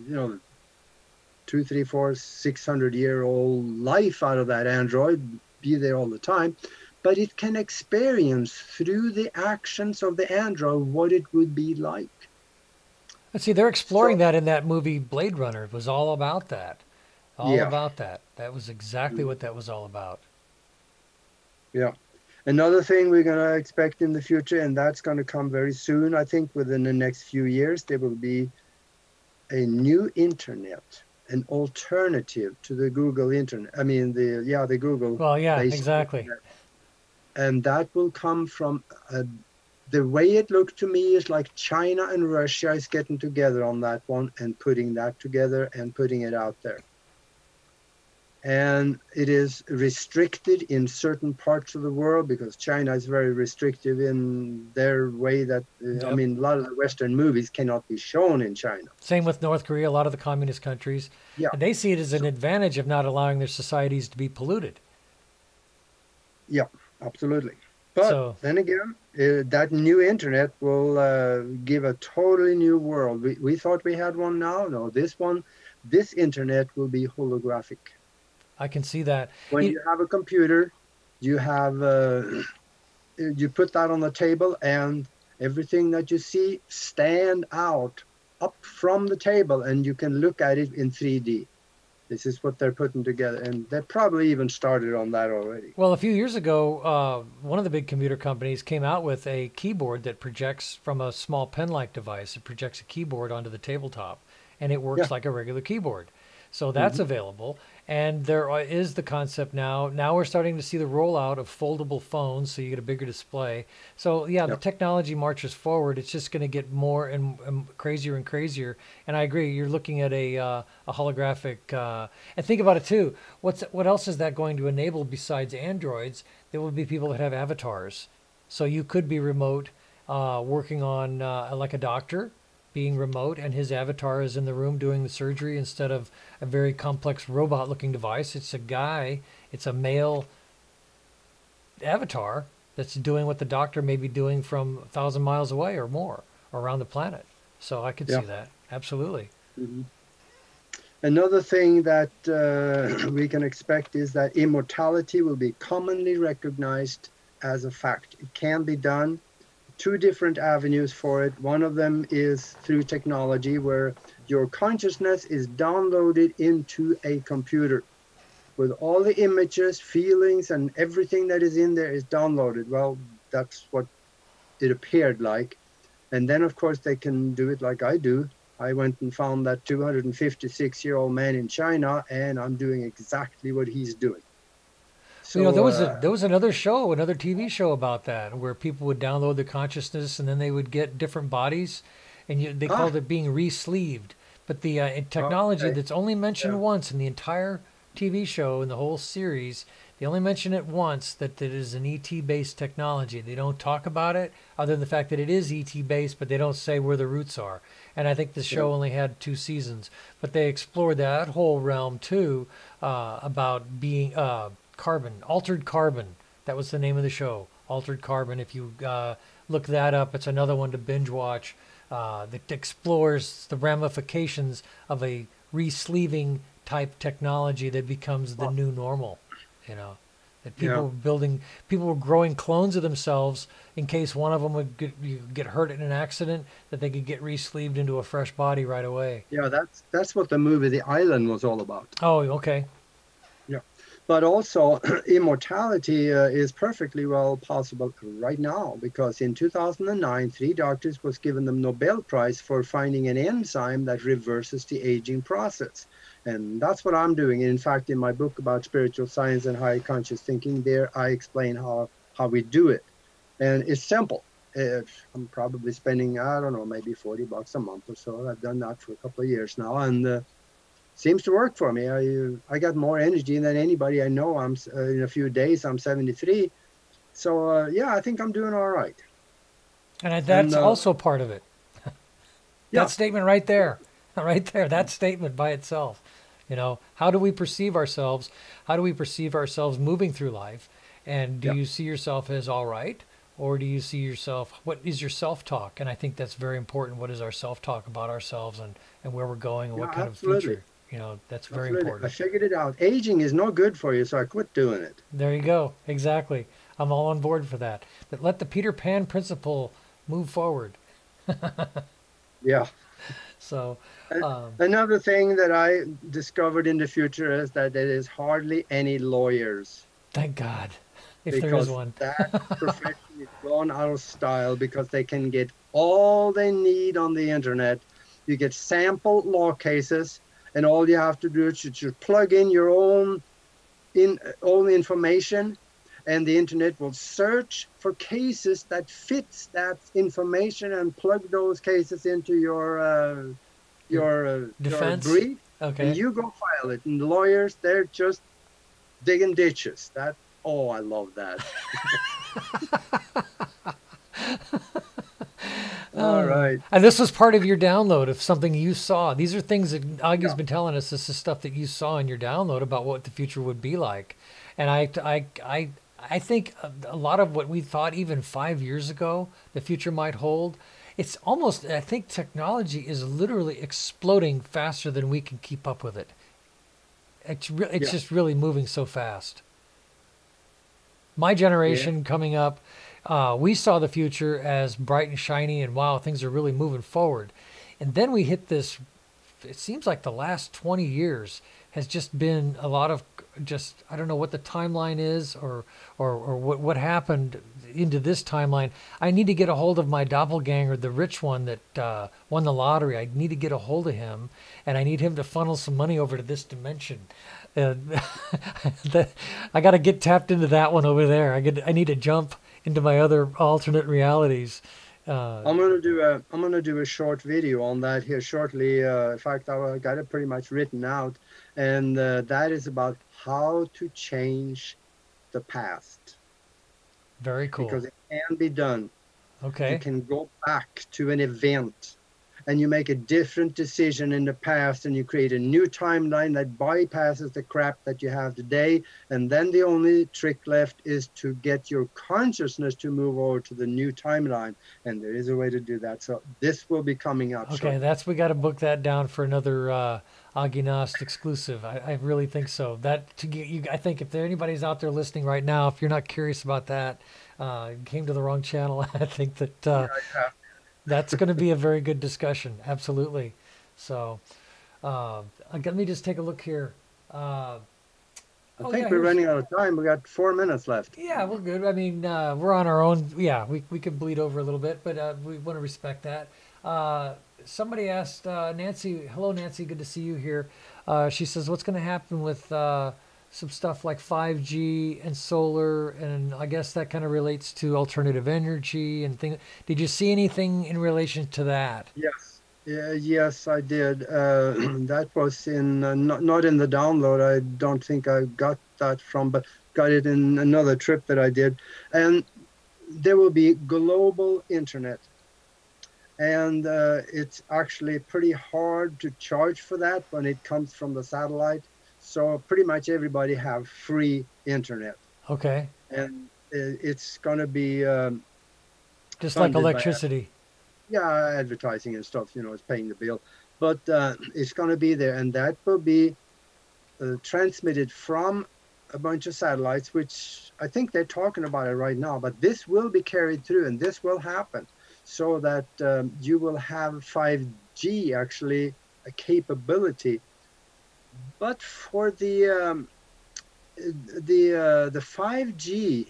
2, 3, 4, 600-year-old life out of that android, be there all the time, but it can experience through the actions of the android what it would be like. Let's see, they're exploring that in that movie Blade Runner. It was all about that. About that. That was exactly what that was all about. Yeah. Another thing we're going to expect in the future, and that's going to come very soon, I think within the next few years, there will be a new internet, an alternative to the Google internet. I mean, the Google. Well, yeah, exactly. Internet. And that will come from, the way it looked to me is like China and Russia is getting together on that one and putting that together and putting it out there. And it is restricted in certain parts of the world because China is very restrictive in their way that, I mean, a lot of the Western movies cannot be shown in China. Same with North Korea, a lot of the communist countries. Yeah. And they see it as an advantage of not allowing their societies to be polluted. Yeah, absolutely. But then again, that new internet will give a totally new world. We thought we had one now. No, this internet will be holographic. I can see that. When you have a computer, you have you put that on the table, and everything that you see stand out up from the table, and you can look at it in 3D. This is what they're putting together, and they probably even started on that already. Well, a few years ago, one of the big computer companies came out with a keyboard that projects from a small pen-like device. It projects a keyboard onto the tabletop, and it works like a regular keyboard. So that's available. And there is the concept now. Now we're starting to see the rollout of foldable phones, so you get a bigger display. So yeah, the Yeah. technology marches forward. It's just going to get more and crazier and crazier. And I agree. You're looking at a holographic. And think about it too. What else is that going to enable besides androids? There will be people that have avatars. So you could be remote, working on like a doctor, being remote, and his avatar is in the room doing the surgery instead of a very complex robot-looking device. It's a guy. It's a male avatar that's doing what the doctor may be doing from 1,000 miles away or more around the planet. So I could Yeah. see that absolutely. Mhm. Another thing that we can expect is that immortality will be commonly recognized as a fact. It can be done. Two different avenues for it. One of them is through technology, where your consciousness is downloaded into a computer with all the images, feelings, and everything that is in there is downloaded. Well, that's what it appeared like. And then, of course, they can do it like I do. I went and found that 256-year-old man in China, and I'm doing exactly what he's doing. You know, So, there was another show, another TV show about that, where people would download their consciousness and then they would get different bodies, and they ah, called it being re-sleeved. But the technology okay, that's only yeah, mentioned once in the entire TV show in the whole series, they only mention it once that it is an ET-based technology. They don't talk about it other than the fact that it is ET-based, but they don't say where the roots are. And I think the yeah, show only had 2 seasons, but they explored that whole realm too, about being carbon, altered carbon. That was the name of the show, Altered Carbon. If you look that up, it's another one to binge watch, that explores the ramifications of a re-sleeving type technology that becomes the well, new normal. You know, that yeah. people were growing clones of themselves in case one of them would get hurt in an accident, that they could get re-sleeved into a fresh body right away. Yeah, that's what the movie The Island was all about. Oh, okay. Yeah, but also immortality is perfectly well possible right now, because in 2009, three doctors was given the Nobel Prize for finding an enzyme that reverses the aging process, and that's what I'm doing. In fact, in my book about spiritual science and high conscious thinking, there I explain how we do it, and it's simple. I'm probably spending, I don't know, maybe $40 a month or so. I've done that for a couple of years now, and seems to work for me. I got more energy than anybody I know. I'm in a few days. I'm 73, so yeah, I think I'm doing all right. And And that's also part of it. That yeah, statement right there, right there, that statement by itself. You know, how do we perceive ourselves? How do we perceive ourselves moving through life? And do yeah, you see yourself as all right? Or do you see yourself, what is your self talk? And I think that's very important. What is our self talk about ourselves, and where we're going and yeah, what kind of absolutely, future? You know, that's very absolutely. I important. figured it out. Aging is no good for you, so I quit doing it. There you go. Exactly. I'm all on board for that. That let the Peter Pan principle move forward. Yeah. So, A- um, Another thing that I discovered in the future is that there is hardly any lawyers, thank God, if there is because one. that profession is gone out of style, because they can get all they need on the internet. You get sample law cases, and all you have to do is just plug in your own information, and the internet will search for cases that fits that information and plug those cases into Your your defense? brief, and Okay. you go file it. And the lawyers, they're just digging ditches. That, oh, I love that. All right. And this was part of your download of something you saw. These are things that Augie's Yeah. been telling us. This is stuff that you saw in your download about what the future would be like. And I think a lot of what we thought even 5 years ago the future might hold, it's almost, I think technology is literally exploding faster than we can keep up with it. It's Yeah. just really moving so fast. My Yeah. generation coming up, we saw the future as bright and shiny, and wow, things are really moving forward. And then we hit this. It seems like the last 20 years has just been a lot of just, I don't know what the timeline is, or what happened into this timeline. I need to get a hold of my doppelganger, the rich one that won the lottery. I need to get a hold of him, and I need him to funnel some money over to this dimension. And I got to get tapped into that one over there. I need to jump into my other alternate realities. I'm gonna do a short video on that here shortly. In fact, I got it pretty much written out, and that is about how to change the past. Very cool. Because it can be done. Okay. You can go back to an event and you make a different decision in the past and you create a new timeline that bypasses the crap that you have today. And then the only trick left is to get your consciousness to move over to the new timeline. And there is a way to do that. So this will be coming up. Okay, shortly. we got to book that down for another Aage Nost exclusive. I really think so. That to get you, I think if anybody's out there listening right now, if you're not curious about that, you came to the wrong channel. I think that that's going to be a very good discussion. Absolutely. So let me just take a look here. I think we're running out of time. We got 4 minutes left. Yeah, we're good. I mean, we're on our own. Yeah, we can bleed over a little bit, but we want to respect that. Somebody asked Nancy, hello Nancy, good to see you here. She says, what's going to happen with some stuff like 5G and solar, and I guess that kind of relates to alternative energy and things. Did you see anything in relation to that? Yes. Yes, I did. That was in not in the download. I don't think I got that from, but got it in another trip that I did. And there will be global internet. And it's actually pretty hard to charge for that when it comes from the satellite. So pretty much everybody have free internet. Okay. And it's going to be just like electricity. Yeah, advertising and stuff, you know, it's paying the bill. But it's going to be there, and that will be transmitted from a bunch of satellites, which I think they're talking about it right now. But this will be carried through, and this will happen, so that you will have 5G actually a capability. But for the 5G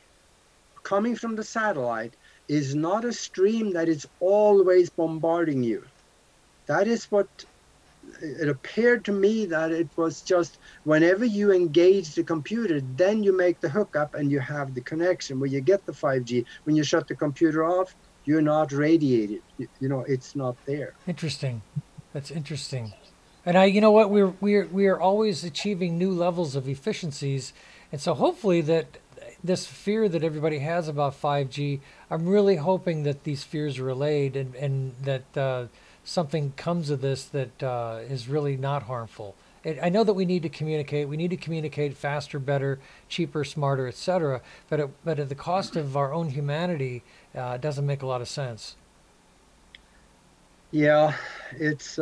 coming from the satellite is not a stream that is always bombarding you. That is what it appeared to me, that it was just whenever you engage the computer, then you make the hookup and you have the connection where you get the 5G. When you shut the computer off, you're not radiated. You know, it's not there. Interesting. That's interesting. And you know what, we are always achieving new levels of efficiencies, and so hopefully that this fear that everybody has about 5G, I'm really hoping that these fears are allayed, and that something comes of this that is really not harmful. I know that we need to communicate. We need to communicate faster, better, cheaper, smarter, etc. But at the cost of our own humanity, it doesn't make a lot of sense. Yeah, it's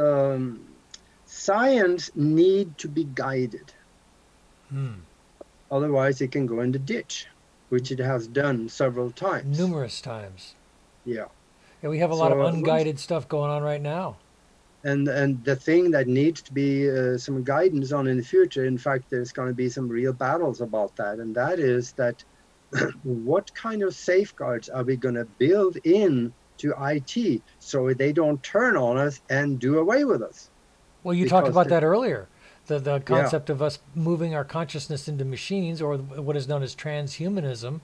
science need to be guided. Otherwise, it can go in the ditch, which it has done several times. Numerous times. Yeah. And we have a lot of unguided stuff going on right now. And the thing that needs to be some guidance on in the future, in fact, there's going to be some real battles about that. And that is that what kind of safeguards are we going to build in to IT so they don't turn on us and do away with us? Well, you talked about that earlier. The concept of us moving our consciousness into machines, or what is known as transhumanism.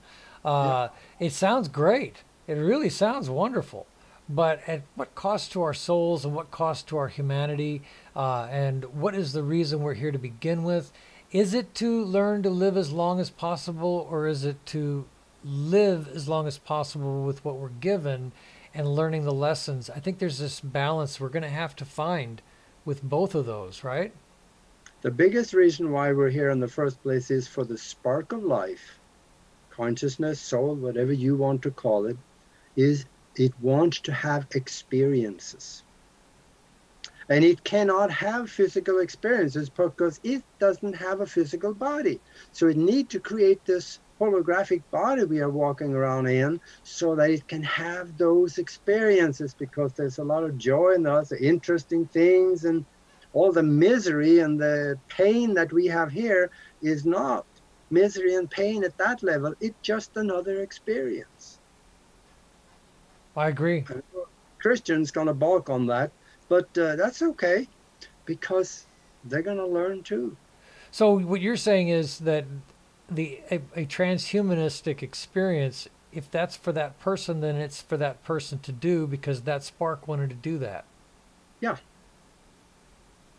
It sounds great. It really sounds wonderful. But at what cost to our souls, and what cost to our humanity, and what is the reason we're here to begin with? Is it to learn to live as long as possible, or is it to live as long as possible with what we're given and learning the lessons? I think there's this balance we're going to have to find with both of those, right? The biggest reason why we're here in the first place is for the spark of life, consciousness, soul, whatever you want to call it, is it wants to have experiences. And it cannot have physical experiences because it doesn't have a physical body. So it needs to create this holographic body we are walking around in so that it can have those experiences, because there's a lot of joy and lots of interesting things, and all the misery and the pain that we have here is not misery and pain at that level. It's just another experience. I agree. Christians gonna balk on that, but that's okay because they're gonna learn too. So what you're saying is that a transhumanistic experience, if that's for that person, then it's for that person to do because that spark wanted to do that. Yeah.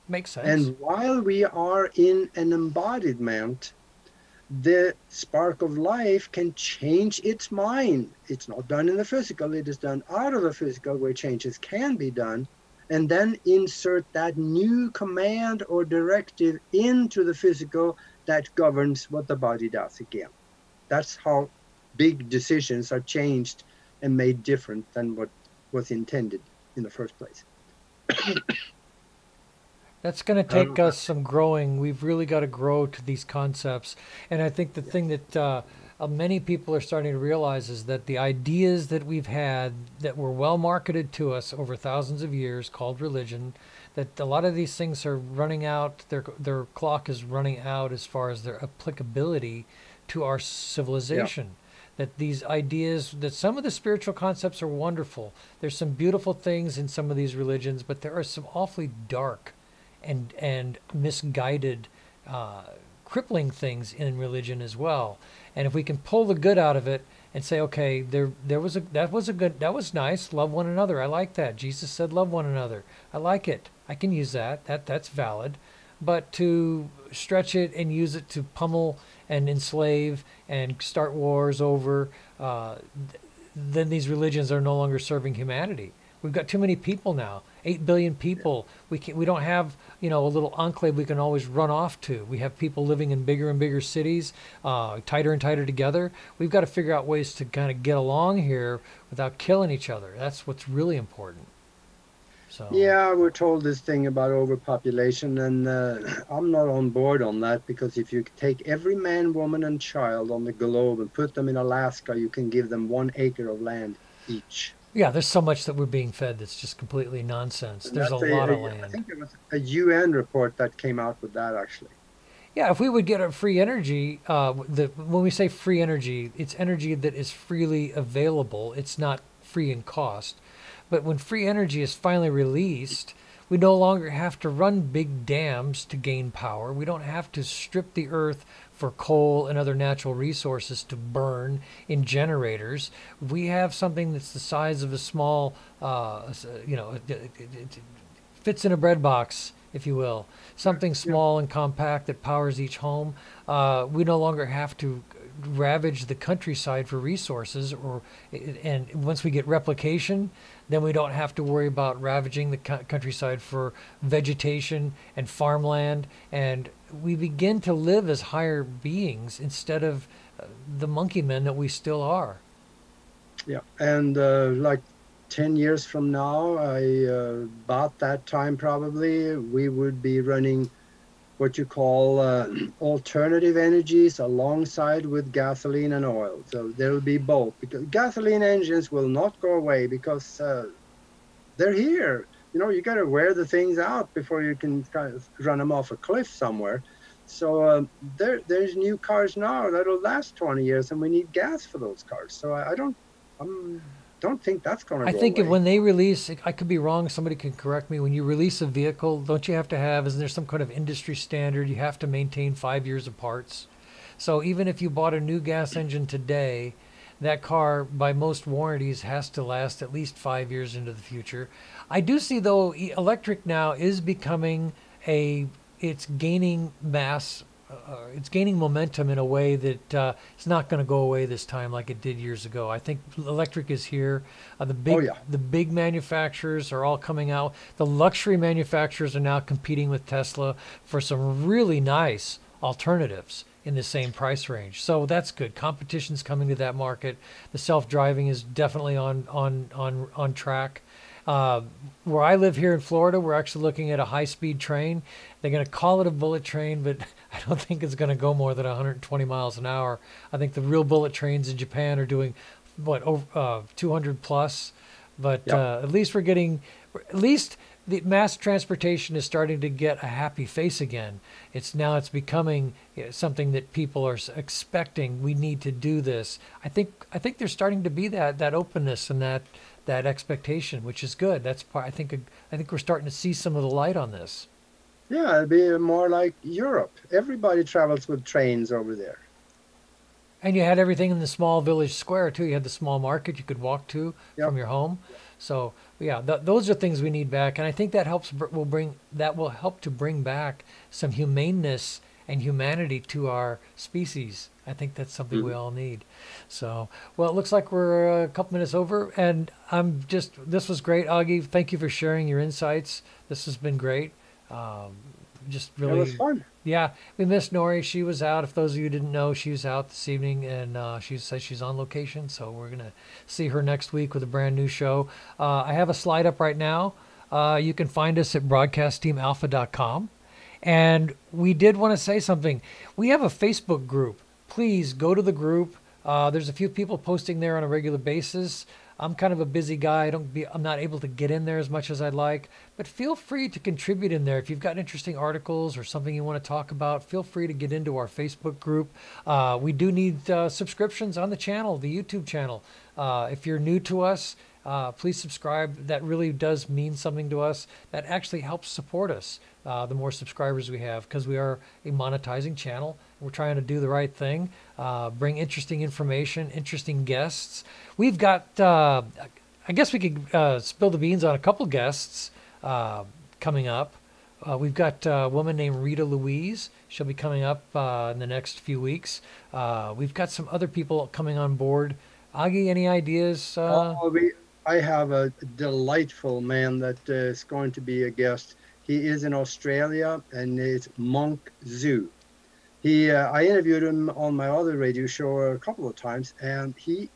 Makes sense. And while we are in an embodiment, the spark of life can change its mind. It's not done in the physical, it is done out of the physical where changes can be done, and then insert that new command or directive into the physical that governs what the body does again. That's how big decisions are changed and made different than what was intended in the first place. That's going to I don't take know. us some growing. We've really got to grow to these concepts. And I think the Yeah. thing that many people are starting to realize is that the ideas that we've had that were well marketed to us over thousands of years, called religion, that a lot of these things are running out. Their clock is running out as far as their applicability to our Yeah. civilization. That these ideas, that some of the spiritual concepts are wonderful. There's some beautiful things in some of these religions, but there are some awfully dark and misguided, uh, crippling things in religion as well. And if we can pull the good out of it and say, okay, there was a that was nice. Love one another. I like that. Jesus said, love one another. I like it. I can use that. That's valid. But to stretch it and use it to pummel and enslave and start wars over, then these religions are no longer serving humanity. We've got too many people now. 8 billion people. We don't have a little enclave we can always run off to. We have people living in bigger and bigger cities, tighter and tighter together. We've got to figure out ways to kind of get along here without killing each other. That's what's really important. So Yeah, we're told this thing about overpopulation, and I'm not on board on that because if you take every man, woman, and child on the globe and put them in Alaska, you can give them 1 acre of land each. yeah, there's so much that we're being fed that's just completely nonsense. And There's a that's lot of I land. think it was a UN report that came out with that actually. Yeah, if we would get a free energy, when we say free energy, it's energy that is freely available. It's not free in cost. But when free energy is finally released, we no longer have to run big dams to gain power. We don't have to strip the earth for coal and other natural resources to burn in generators. We have something that's the size of a small, it fits in a bread box, if you will, something Yeah, small and compact that powers each home. We no longer have to ravage the countryside for resources, and once we get replication, then we don't have to worry about ravaging the countryside for vegetation and farmland, and we begin to live as higher beings instead of the monkey men that we still are. yeah. And like 10 years from now, about that time probably, we would be running what you call alternative energies alongside with gasoline and oil. So there will be both because gasoline engines will not go away because they're here. You got to wear the things out before you can kind of run them off a cliff somewhere. So there's new cars now that'll last 20 years, and we need gas for those cars. So don't think that's going to I go think if away. when they release, I could be wrong, somebody can correct me. When you release a vehicle, don't you have to have, isn't there some kind of industry standard? You have to maintain 5 years of parts. So even if you bought a new gas engine today, that car, by most warranties, has to last at least 5 years into the future. I do see, though, electric now is becoming it's gaining mass. It's gaining momentum in a way that it's not going to go away this time like it did years ago. I think electric is here. Oh yeah, The big manufacturers are all coming out. The luxury manufacturers are now competing with Tesla for some really nice alternatives in the same price range. So that's good. Competition's coming to that market. The self-driving is definitely on track. Uh, where I live here in Florida, we're actually looking at a high-speed train. They're going to call it a bullet train, but I don't think it's going to go more than 120 miles an hour. I think the real bullet trains in Japan are doing what, over 200 plus. But yeah. at least the mass transportation is starting to get a happy face again. It's becoming something that people are expecting. We need to do this. I think there's starting to be that openness and that expectation, which is good. That's part, I think we're starting to see some of the light on this. Yeah, it'd be more like Europe. Everybody travels with trains over there. And you had everything in the small village square too. You had the small market you could walk to Yep. from your home. So yeah, those are things we need back, and I think that will help to bring back some humaneness and humanity to our species. I think that's something we Mhm. all need. So, well, it looks like we're a couple minutes over, and this was great, Augie. Thank you for sharing your insights. This has been great. Um, just It was really, fun. yeah, we missed Nori. She was out. If those of you who didn't know, she was out this evening, and she says she's on location. So we're gonna see her next week with a brand new show. I have a slide up right now. You can find us at broadcastteamalpha.com. And we did want to say something. We have a Facebook group. Please go to the group. There's a few people posting there on a regular basis. I'm kind of a busy guy. I'm not able to get in there as much as I'd like, but feel free to contribute in there. If you've got interesting articles or something you want to talk about, feel free to get into our Facebook group. We do need subscriptions on the channel, the YouTube channel. If you're new to us, please subscribe. That really does mean something to us. That actually helps support us, the more subscribers we have, because we are a monetizing channel. We're trying to do the right thing, bring interesting information, interesting guests. We've got, I guess we could spill the beans on a couple guests coming up. We've got a woman named Rita Louise. She'll be coming up in the next few weeks. We've got some other people coming on board. Augie, any ideas? Oh, I have a delightful man that is going to be a guest. He is in Australia, and it's Monk Zoo. I interviewed him on my other radio show a couple of times, and he's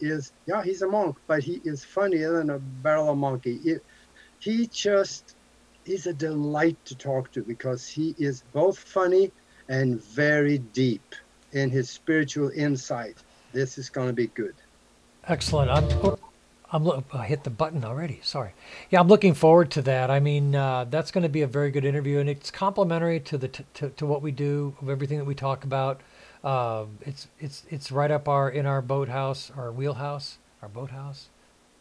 a monk, but he is funnier than a barrel of monkey. He's a delight to talk to because he is both funny and very deep in his spiritual insight. This is going to be good. Excellent. I hit the button already. Sorry. Yeah, I'm looking forward to that. I mean, that's going to be a very good interview, and it's complementary to to what we do, of everything that we talk about. It's right up in our boathouse, our wheelhouse, our boathouse,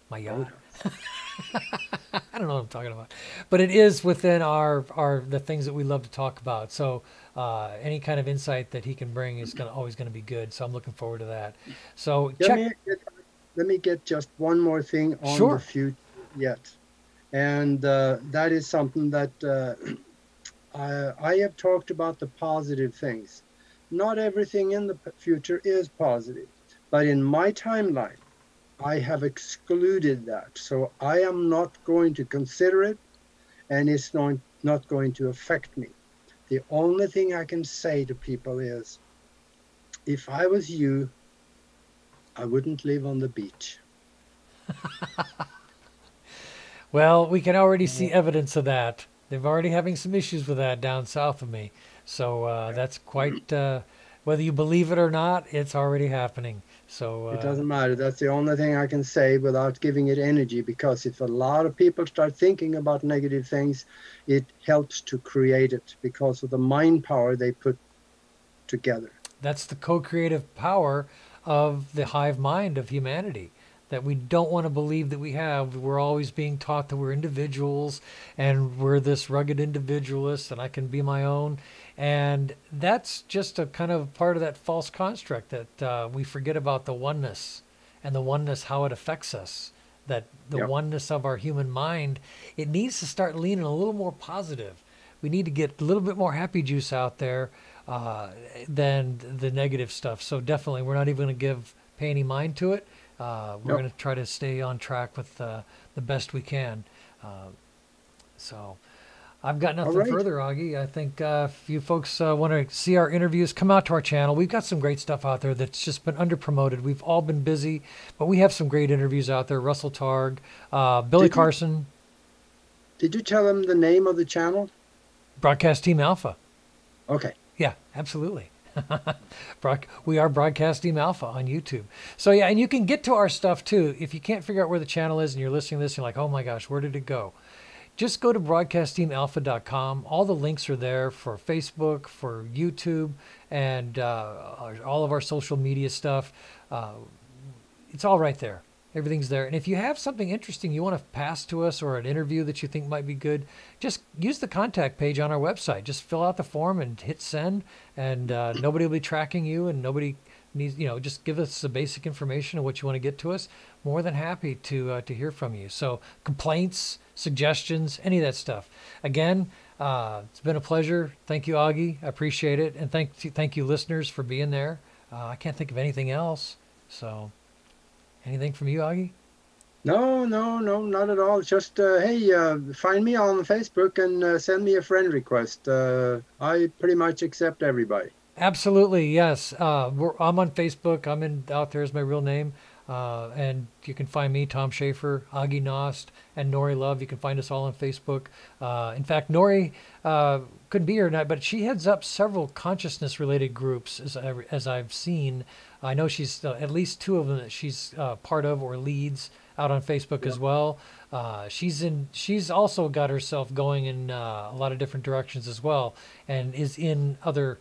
my yacht. I don't know what I'm talking about, but it is within the things that we love to talk about. So any kind of insight that he can bring is always going to be good. So I'm looking forward to that. So Let me get just one more thing on Sure. the future yet. And that is something that I have talked about, the positive things. Not everything in the future is positive, but in my timeline, I have excluded that. So I am not going to consider it, and it's not going to affect me. The only thing I can say to people is, if I was you, I wouldn't live on the beach. Well, we can already see evidence of that. They're already having some issues with that down south of me. So that's quite, whether you believe it or not, it's already happening. So It doesn't matter. That's the only thing I can say without giving it energy, because if a lot of people start thinking about negative things, it helps to create it because of the mind power they put together. that's the co-creative power of the hive mind of humanity that we don't want to believe that we have. We're always being taught that we're individuals and we're this rugged individualist and I can be my own. And that's just a kind of part of that false construct that we forget about the oneness and the oneness, how it affects us. That the Yep. oneness of our human mind, it needs to start leaning a little more positive. We need to get a little bit more happy juice out there than the negative stuff. So definitely, we're not even going to pay any mind to it. We're Nope. going to try to stay on track with the best we can. So I've got All nothing right. further, Augie. I think if you folks want to see our interviews, come out to our channel. We've got some great stuff out there that's just been under promoted. We've all been busy, but we have some great interviews out there. Russell Targ, Billy Did you- Carson, Did you tell them the name of the channel? Broadcast Team Alpha. Okay. Yeah, absolutely. We are Broadcast Team Alpha on YouTube. So yeah, and you can get to our stuff too. If you can't figure out where the channel is and you're listening to this, you're like, oh my gosh, where did it go? Just go to broadcastteamalpha.com. All the links are there for Facebook, for YouTube, and all of our social media stuff. It's all right there. Everything's there. And if you have something interesting you want to pass to us or an interview that you think might be good, just use the contact page on our website. Just fill out the form and hit send, and nobody will be tracking you, and nobody needs, just give us the basic information of what you want to get to us. More than happy to hear from you. So complaints, suggestions, any of that stuff. Again, it's been a pleasure. Thank you, Aage. I appreciate it. And thank you, listeners, for being there. I can't think of anything else. So anything from you, Aage? No, not at all. Just hey, find me on Facebook and send me a friend request. I pretty much accept everybody. Absolutely, yes. I'm on Facebook. Out there is my real name. And you can find me, Tom Schaefer, Aage Nost, and Nori Love. You can find us all on Facebook. In fact, Nori couldn't be here tonight, but she heads up several consciousness-related groups, as I've seen. I know she's at least two of them that she's part of or leads out on Facebook as well. She's also got herself going in a lot of different directions as well, and is in other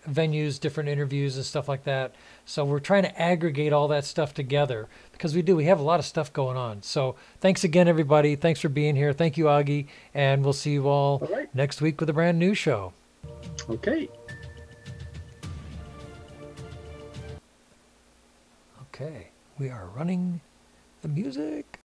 venues, different interviews and stuff like that. So we're trying to aggregate all that stuff together because we have a lot of stuff going on. So thanks again, everybody. Thanks for being here. Thank you, Aage. And we'll see you all right. next week with a brand new show. Okay. Okay. We are running the music.